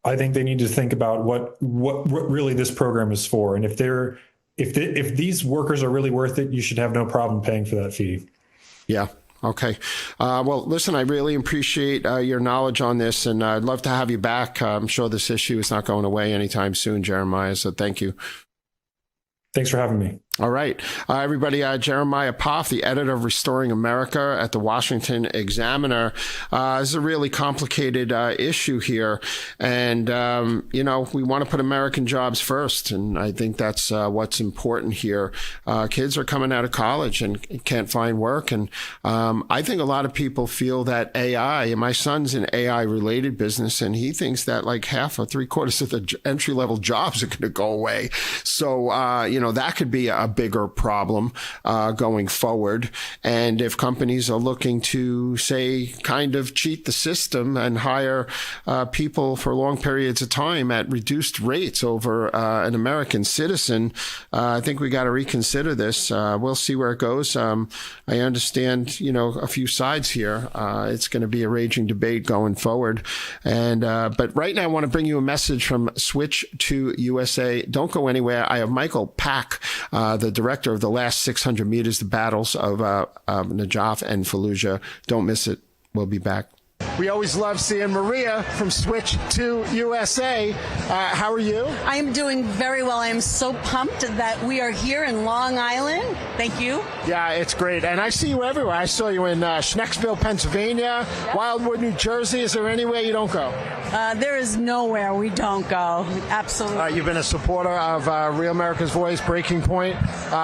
I think they need to think about what really this program is for. And if these workers are really worth it, you should have no problem paying for that fee. Yeah. Okay. Well, listen, I really appreciate your knowledge on this, and I'd love to have you back. I'm sure this issue is not going away anytime soon, Jeremiah. So thank you. Thanks for having me. All right. Everybody, Jeremiah Poff, the editor of Restoring America at the Washington Examiner. This is a really complicated issue here. And, we want to put American jobs first. And I think that's what's important here. Kids are coming out of college and can't find work. And I think a lot of people feel that AI, and my son's in AI-related business, and he thinks that like half or 3/4 of the entry-level jobs are going to go away. So, that could be a bigger problem going forward. And if companies are looking to, say, kind of cheat the system and hire people for long periods of time at reduced rates over an American citizen, I think we got to reconsider this. We'll see where it goes. I understand, a few sides here. It's going to be a raging debate going forward. And but right now, I want to bring you a message from Switch to USA. Don't go anywhere. I have Michael Pack, the director of the last 600 meters, the battles of Najaf and Fallujah. Don't miss it. We'll be back. We always love seeing Maria from Switch to USA. How are you? I am doing very well. I am so pumped that we are here in Long Island. Thank you. Yeah, it's great. And I see you everywhere. I saw you in Schnecksville, Pennsylvania, Wildwood, New Jersey. Is there anywhere you don't go? There is nowhere we don't go. Absolutely. You've been a supporter of Real America's Voice, Breaking Point,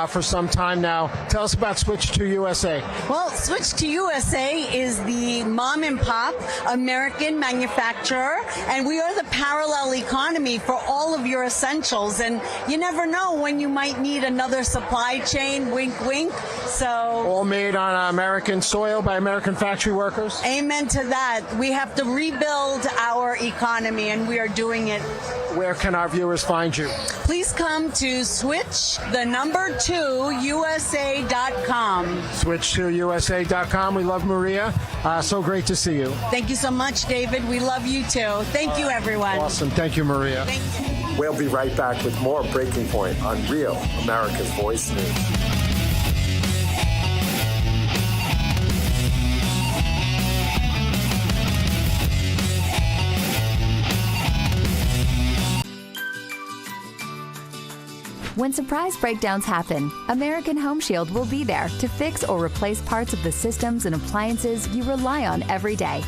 for some time now. Tell us about Switch to USA. Well, Switch to USA is the mom and pop American manufacturer, and we are the parallel economy for all of your essentials. And you never know when you might need another supply chain. Wink, wink. So all made on American soil by American factory workers. Amen to that. We have to rebuild our economy, and we are doing it. Where can our viewers find you? Please come to switch2USA.com. Switch2USA.com. We love Maria. So great to see you. Thank you so much, David. We love you too. Thank you, everyone. Awesome. Thank you, Maria. Thank you. We'll be right back with more Breaking Point on Real America's Voice News. When surprise breakdowns happen, American Home Shield will be there to fix or replace parts of the systems and appliances you rely on every day.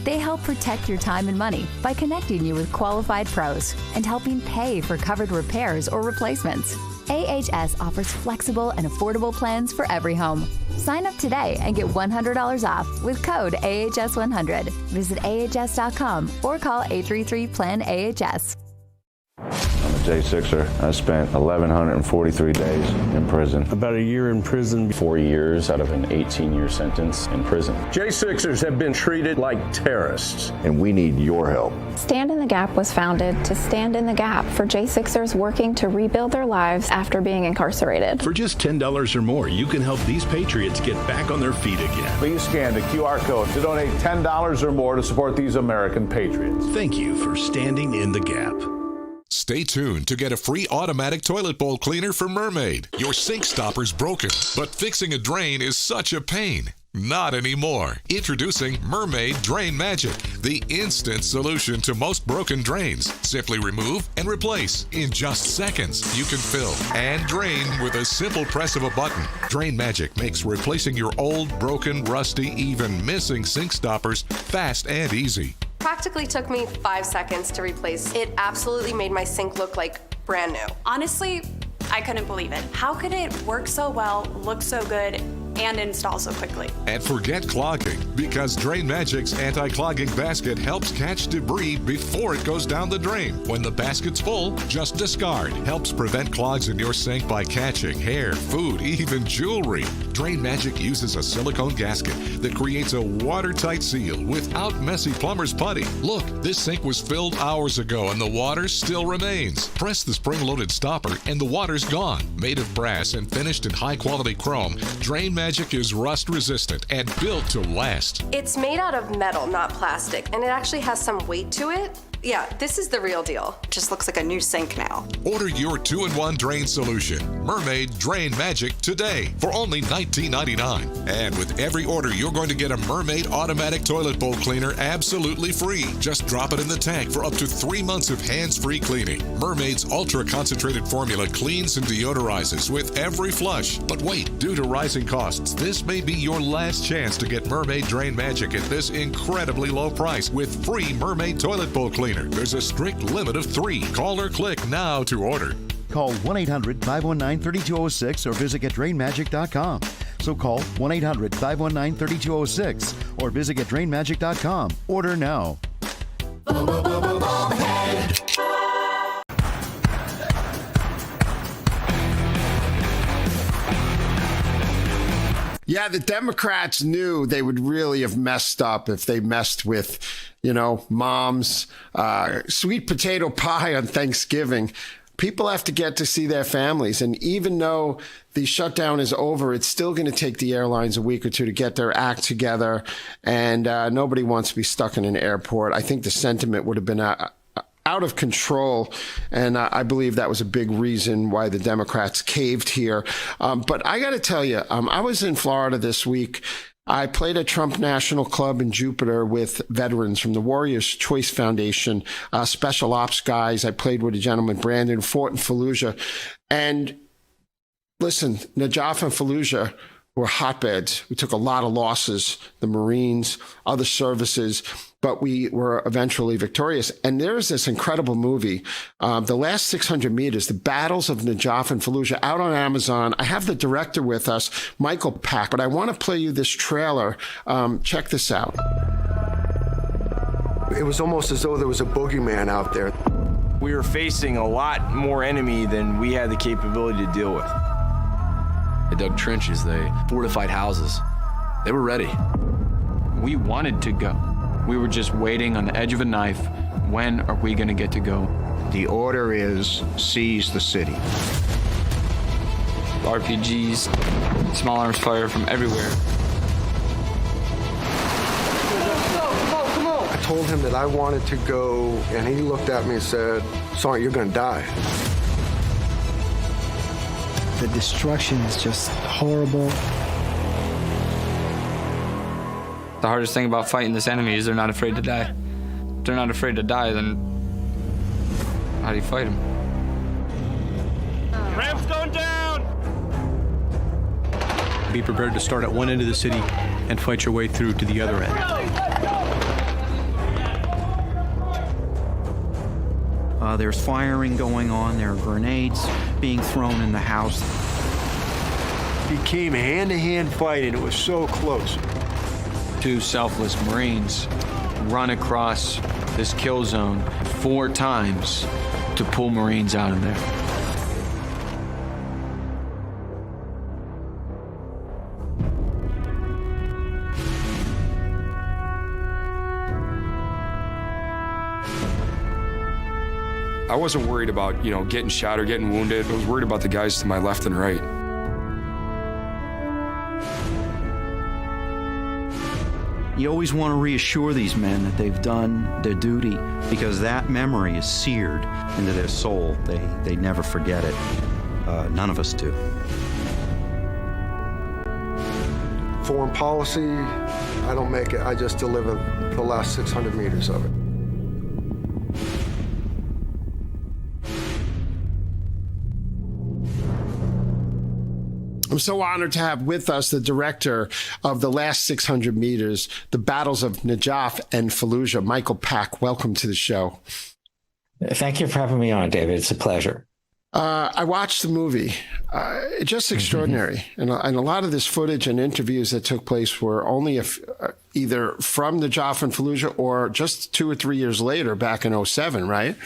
They help protect your time and money by connecting you with qualified pros and helping pay for covered repairs or replacements. AHS offers flexible and affordable plans for every home. Sign up today and get $100 off with code AHS100. Visit AHS.com or call 833-PLAN-AHS. I'm a J6er. I spent 1,143 days in prison. About a year in prison. 4 years out of an 18-year sentence in prison. J6ers have been treated like terrorists. And we need your help. Stand in the Gap was founded to stand in the gap for J6ers working to rebuild their lives after being incarcerated. For just $10 or more, you can help these patriots get back on their feet again. Please scan the QR code to donate $10 or more to support these American patriots. Thank you for standing in the gap. Stay tuned to get a free automatic toilet bowl cleaner from Mermaid. Your sink stopper's broken, but fixing a drain is such a pain. Not anymore. Introducing Mermaid Drain Magic, the instant solution to most broken drains. Simply remove and replace. In just seconds, you can fill and drain with a simple press of a button. Drain Magic makes replacing your old, broken, rusty, even missing sink stoppers fast and easy. Practically took me 5 seconds to replace. It absolutely made my sink look like brand new. Honestly, I couldn't believe it. How could it work so well, look so good, and install so quickly? And forget clogging, because Drain Magic's anti-clogging basket helps catch debris before it goes down the drain. When the basket's full, just discard. Helps prevent clogs in your sink by catching hair, food, even jewelry. Drain Magic uses a silicone gasket that creates a watertight seal without messy plumber's putty. Look, this sink was filled hours ago and the water still remains. Press the spring-loaded stopper and the water's gone. Made of brass and finished in high-quality chrome, Drain Magic is rust-resistant and built to last. It's made out of metal, not plastic, and it actually has some weight to it. Yeah, this is the real deal. Just looks like a new sink now. Order your 2-in-1 drain solution, Mermaid Drain Magic, today for only $19.99. And with every order, you're going to get a Mermaid automatic toilet bowl cleaner absolutely free. Just drop it in the tank for up to 3 months of hands-free cleaning. Mermaid's ultra-concentrated formula cleans and deodorizes with every flush. But wait, due to rising costs, this may be your last chance to get Mermaid Drain Magic at this incredibly low price with free Mermaid toilet bowl cleaner. There's a strict limit of 3. Call or click now to order. Call 1-800-519-3206 or visit getdrainmagic.com. So call 1-800-519-3206 or visit getdrainmagic.com. Order now. Yeah, the Democrats knew they would really have messed up if they messed with, mom's sweet potato pie on Thanksgiving. People have to get to see their families. And even though the shutdown is over, it's still going to take the airlines a week or two to get their act together. And nobody wants to be stuck in an airport. I think the sentiment would have been out of control. And I believe that was a big reason why the Democrats caved here. But I got to tell you, I was in Florida this week. I played at Trump National Club in Jupiter with veterans from the Warriors Choice Foundation, special ops guys. I played with a gentleman, Brandon, who fought in Fallujah. And listen, Najaf and Fallujah were hotbeds. We took a lot of losses, the Marines, other services, but we were eventually victorious. And there's this incredible movie, The Last 600 Meters, The Battles of Najaf and Fallujah, out on Amazon. I have the director with us, Michael Pack, but I want to play you this trailer. Check this out. It was almost as though there was a boogeyman out there. We were facing a lot more enemy than we had the capability to deal with. They dug trenches, they fortified houses. They were ready. We wanted to go. We were just waiting on the edge of a knife. When are we going to get to go? The order is seize the city. RPGs, small arms fire from everywhere. I told him that I wanted to go, and he looked at me and said, "Sergeant, you're going to die." The destruction is just horrible. The hardest thing about fighting this enemy is they're not afraid to die. If they're not afraid to die, then how do you fight them? Ramp's going down! Be prepared to start at one end of the city and fight your way through to the other end. There's firing going on. There are grenades being thrown in the house. It came hand-to-hand fighting. It was so close. Two selfless Marines run across this kill zone 4 times to pull Marines out of there. I wasn't worried about, getting shot or getting wounded. I was worried about the guys to my left and right. You always want to reassure these men that they've done their duty, because that memory is seared into their soul. They never forget it. None of us do. Foreign policy, I don't make it. I just deliver the last 600 meters of it. I'm so honored to have with us the director of The Last 600 Meters, The Battles of Najaf and Fallujah, Michael Pack. Welcome to the show. Thank you for having me on, David. It's a pleasure. I watched the movie. Just extraordinary. And a lot of this footage and interviews that took place were only either from Najaf and Fallujah or just 2 or 3 years later, back in 2007, right?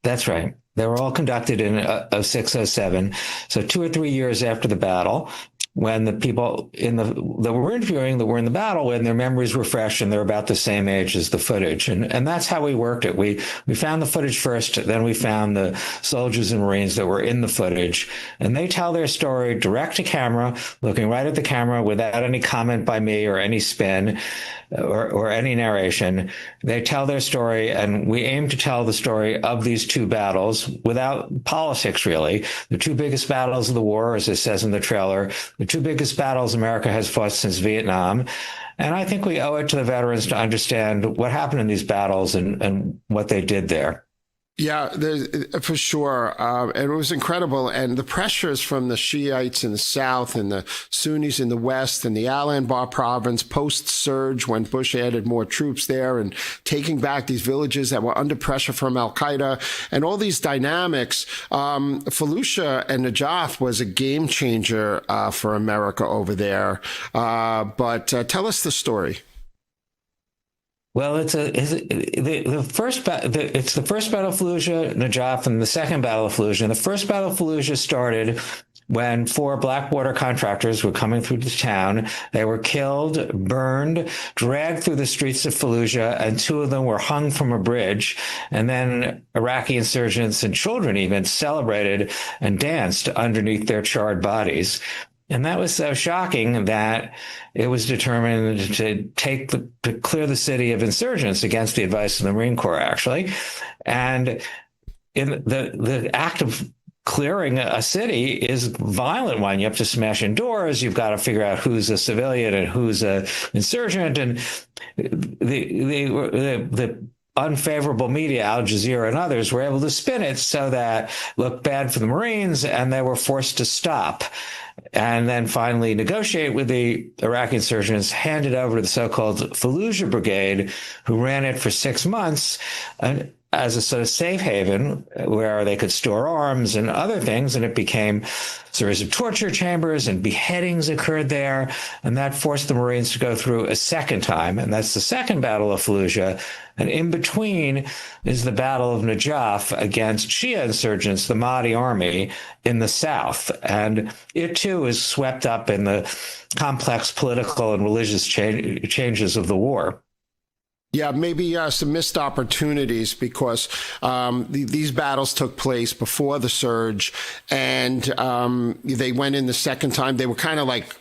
That's right. They were all conducted in 06, 07. So 2 or 3 years after the battle, when the people that were interviewing that were in the battle, when their memories were fresh and they're about the same age as the footage. And that's how we worked it. We found the footage first, then we found the soldiers and Marines that were in the footage, and they tell their story direct to camera, looking right at the camera without any comment by me or any spin or any narration. They tell their story, and we aim to tell the story of these two battles without politics, really. The two biggest battles of the war, as it says in the trailer, the two biggest battles America has fought since Vietnam. And I think we owe it to the veterans to understand what happened in these battles and what they did there. Yeah, for sure. And it was incredible. And the pressures from the Shiites in the South and the Sunnis in the West and the Al-Anbar province post-surge, when Bush added more troops there and taking back these villages that were under pressure from Al-Qaeda and all these dynamics. Fallujah and Najaf was a game changer for America over there. But tell us the story. Well, it's the first battle of Fallujah, Najaf, and the second battle of Fallujah. And the first battle of Fallujah started when 4 Blackwater contractors were coming through the town. They were killed, burned, dragged through the streets of Fallujah, and 2 of them were hung from a bridge. And then Iraqi insurgents and children even celebrated and danced underneath their charred bodies. And that was so shocking that it was determined to clear the city of insurgents against the advice of the Marine Corps, actually. And in the act of clearing a city is a violent one. You have to smash in doors. You've got to figure out who's a civilian and who's a insurgent. And the unfavorable media, Al Jazeera and others, were able to spin it so that it looked bad for the Marines, and they were forced to stop. And then finally negotiate with the Iraqi insurgents, hand it over to the so-called Fallujah Brigade, who ran it for 6 months as a sort of safe haven where they could store arms and other things. And it became a series of torture chambers, and beheadings occurred there. And that forced the Marines to go through a second time. And that's the second Battle of Fallujah. And in between is the Battle of Najaf against Shia insurgents, the Mahdi army in the south. And it too is swept up in the complex political and religious changes of the war. Yeah, maybe some missed opportunities, because these battles took place before the surge, and they went in the second time. They were kind of like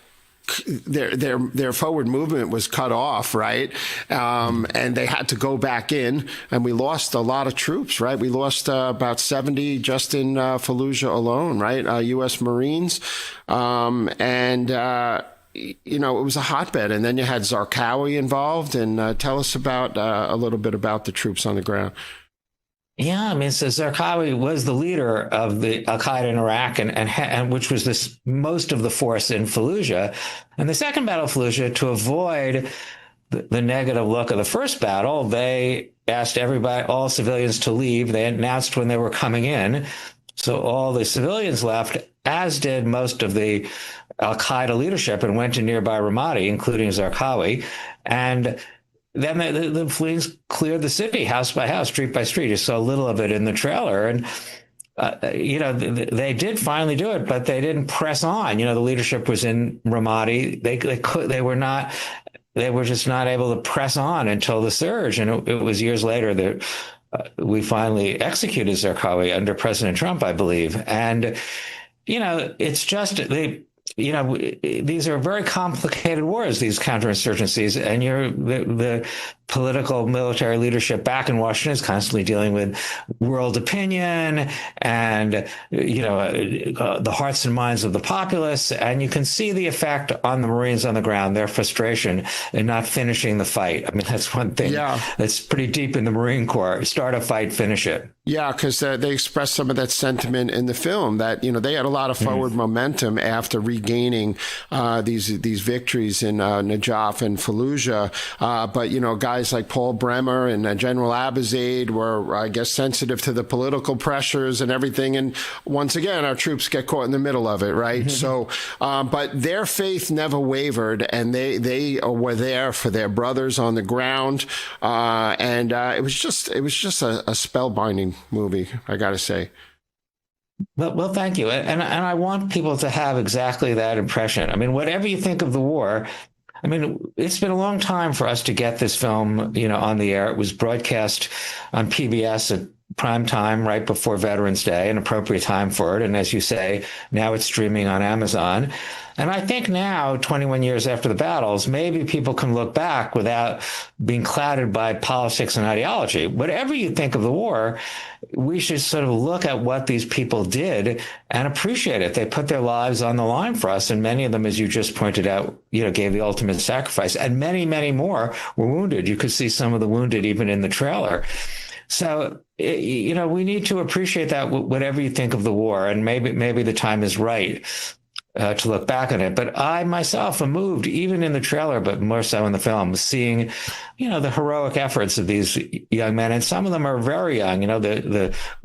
their forward movement was cut off, right? And they had to go back in, and we lost a lot of troops, right? We lost about 70 just in Fallujah alone, right? U.S. Marines, you know, it was a hotbed. And then you had Zarqawi involved. And tell us about a little bit about the troops on the ground. Yeah, I mean, so Zarqawi was the leader of the Al-Qaeda in Iraq, and which was most of the force in Fallujah. And the second Battle of Fallujah, to avoid the negative look of the first battle, they asked all civilians to leave. They announced when they were coming in. So all the civilians left, as did most of the Al-Qaeda leadership, and went to nearby Ramadi, including Zarqawi. And then the fleeings cleared the city, house by house, street by street. You saw a little of it in the trailer. And, you know, they did finally do it, but they didn't press on. You know, the leadership was in Ramadi. They were just not able to press on until the surge. And it was years later that we finally executed Zarqawi under President Trump, I believe. And, you know, it's just these are very complicated wars, these counterinsurgencies, and the political military leadership back in Washington is constantly dealing with world opinion and, the hearts and minds of the populace. And you can see the effect on the Marines on the ground, their frustration in not finishing the fight. I mean, that's one thing that's pretty deep in the Marine Corps. Start a fight, finish it. Yeah, because they expressed some of that sentiment in the film that, they had a lot of forward momentum after regaining these victories in Najaf and Fallujah. But, guys like Paul Bremer and General Abizaid were, I guess, sensitive to the political pressures and everything. And once again, our troops get caught in the middle of it, right? Mm-hmm. So, but their faith never wavered, and they were there for their brothers on the ground. And it was just a spellbinding movie, I got to say. Well, thank you. And I want people to have exactly that impression. I mean, whatever you think of the war, I mean, it's been a long time for us to get this film, on the air. It was broadcast on PBS at prime time right before Veterans Day, an appropriate time for it. And as you say, now it's streaming on Amazon. And I think now, 21 years after the battles, maybe people can look back without being clouded by politics and ideology. Whatever you think of the war, we should sort of look at what these people did and appreciate it. They put their lives on the line for us. And many of them, as you just pointed out, gave the ultimate sacrifice. And many, many more were wounded. You could see some of the wounded even in the trailer. So, we need to appreciate that, whatever you think of the war. And maybe the time is right to look back on it. But I myself am moved, even in the trailer, but more so in the film, seeing, the heroic efforts of these young men. And some of them are very young.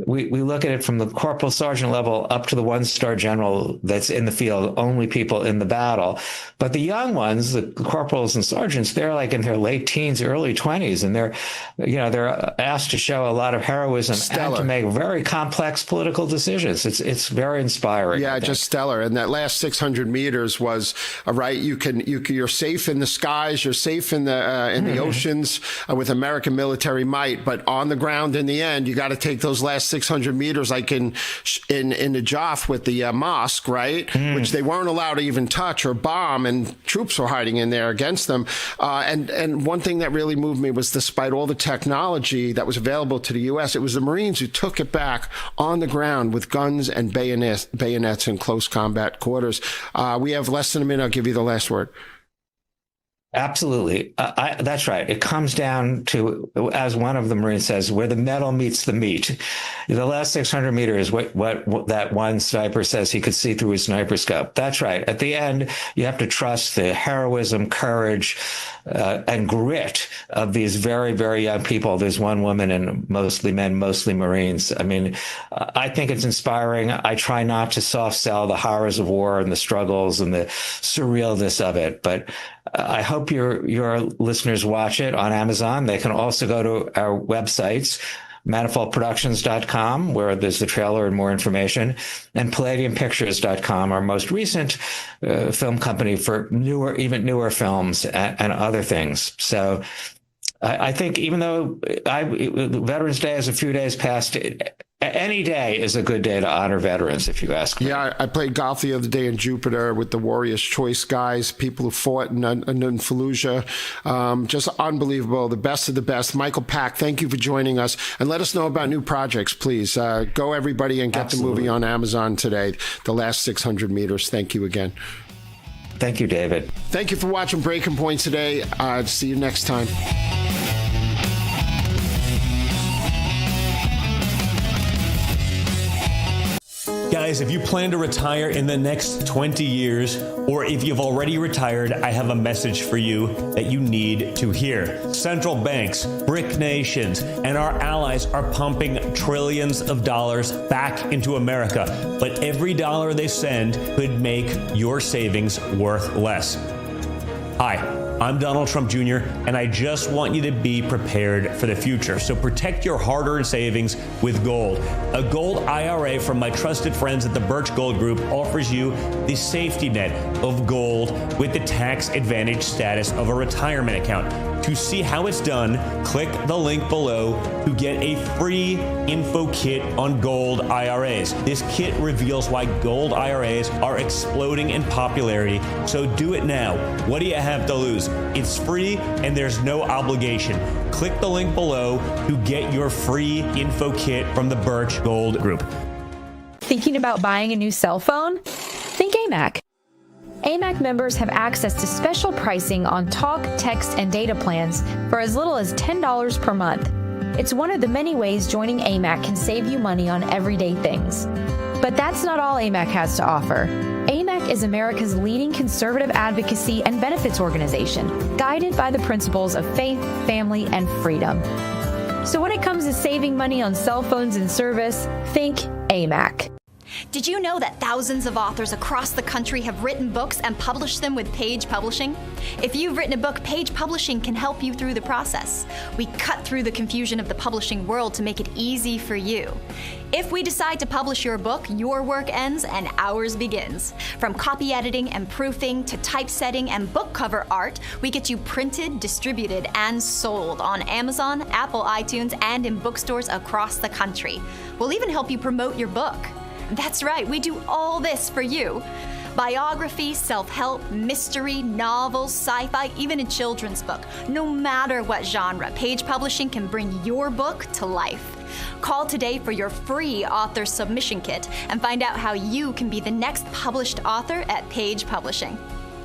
We look at it from the corporal sergeant level up to the 1-star general that's in the field, only people in the battle. But the young ones, the corporals and sergeants, they're like in their late teens, early 20s, and they're asked to show a lot of heroism and to make very complex political decisions. It's very inspiring. Yeah, just stellar. And that last 600 meters was right. You're safe in the skies. You're safe in the oceans with American military might. But on the ground, in the end, you got to take those last 600 meters, like in the Joff with the mosque, right, which they weren't allowed to even touch or bomb, and troops were hiding in there against them. And one thing that really moved me was, despite all the technology that was available to the U.S., it was the Marines who took it back on the ground with guns and bayonets in close combat quarters. We have less than a minute. I'll give you the last word. Absolutely. That's right. It comes down to, as one of the Marines says, where the metal meets the meat. The last 600 meters, what that one sniper says he could see through his sniper scope. That's right. At the end, you have to trust the heroism, courage, and grit of these very, very young people. There's one woman and mostly men, mostly Marines. I mean, I think it's inspiring. I try not to soft sell the horrors of war and the struggles and the surrealness of it, but I hope your listeners watch it on Amazon. They can also go to our websites, manifoldproductions.com, where there's the trailer and more information, and palladiumpictures.com, our most recent film company for even newer films and other things. So I think, even though Veterans Day is a few days past, any day is a good day to honor veterans, if you ask me. Yeah, I played golf the other day in Jupiter with the Warriors Choice guys, people who fought in Fallujah. Just unbelievable. The best of the best. Michael Pack, thank you for joining us. And let us know about new projects, please. Go, everybody, and get the movie on Amazon today, The Last 600 Meters. Thank you again. Thank you, David. Thank you for watching Breaking Point today. See you next time. Guys, if you plan to retire in the next 20 years, or if you've already retired, I have a message for you that you need to hear. Central banks, BRIC nations, and our allies are pumping trillions of dollars back into America, but every dollar they send could make your savings worth less. Hi. I'm Donald Trump Jr., and I just want you to be prepared for the future. So protect your hard-earned savings with gold. A gold IRA from my trusted friends at the Birch Gold Group offers you the safety net of gold with the tax advantage status of a retirement account. To see how it's done, click the link below to get a free info kit on gold IRAs. This kit reveals why gold IRAs are exploding in popularity, so do it now. What do you have to lose? It's free and there's no obligation. Click the link below to get your free info kit from the Birch Gold Group. Thinking about buying a new cell phone? Think AMAC. AMAC members have access to special pricing on talk, text, and data plans for as little as $10 per month. It's one of the many ways joining AMAC can save you money on everyday things. But that's not all AMAC has to offer. AMAC is America's leading conservative advocacy and benefits organization, guided by the principles of faith, family, and freedom. So when it comes to saving money on cell phones and service, think AMAC. Did you know that thousands of authors across the country have written books and published them with Page Publishing? If you've written a book, Page Publishing can help you through the process. We cut through the confusion of the publishing world to make it easy for you. If we decide to publish your book, your work ends and ours begins. From copy editing and proofing to typesetting and book cover art, we get you printed, distributed, and sold on Amazon, Apple iTunes, and in bookstores across the country. We'll even help you promote your book. That's right, we do all this for you. Biography, self-help, mystery, novels, sci-fi, even a children's book. No matter what genre, Page Publishing can bring your book to life. Call today for your free author submission kit and find out how you can be the next published author at Page Publishing.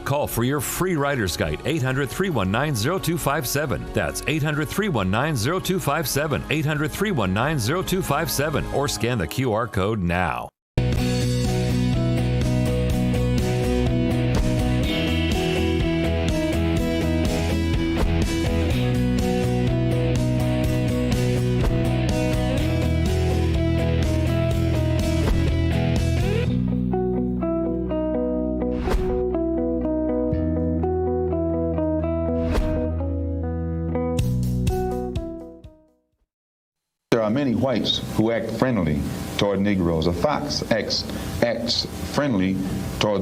Call for your free writer's guide, 800-319-0257. That's 800-319-0257, 800-319-0257, or scan the QR code now. There are many whites who act friendly toward Negroes. A fox acts friendly toward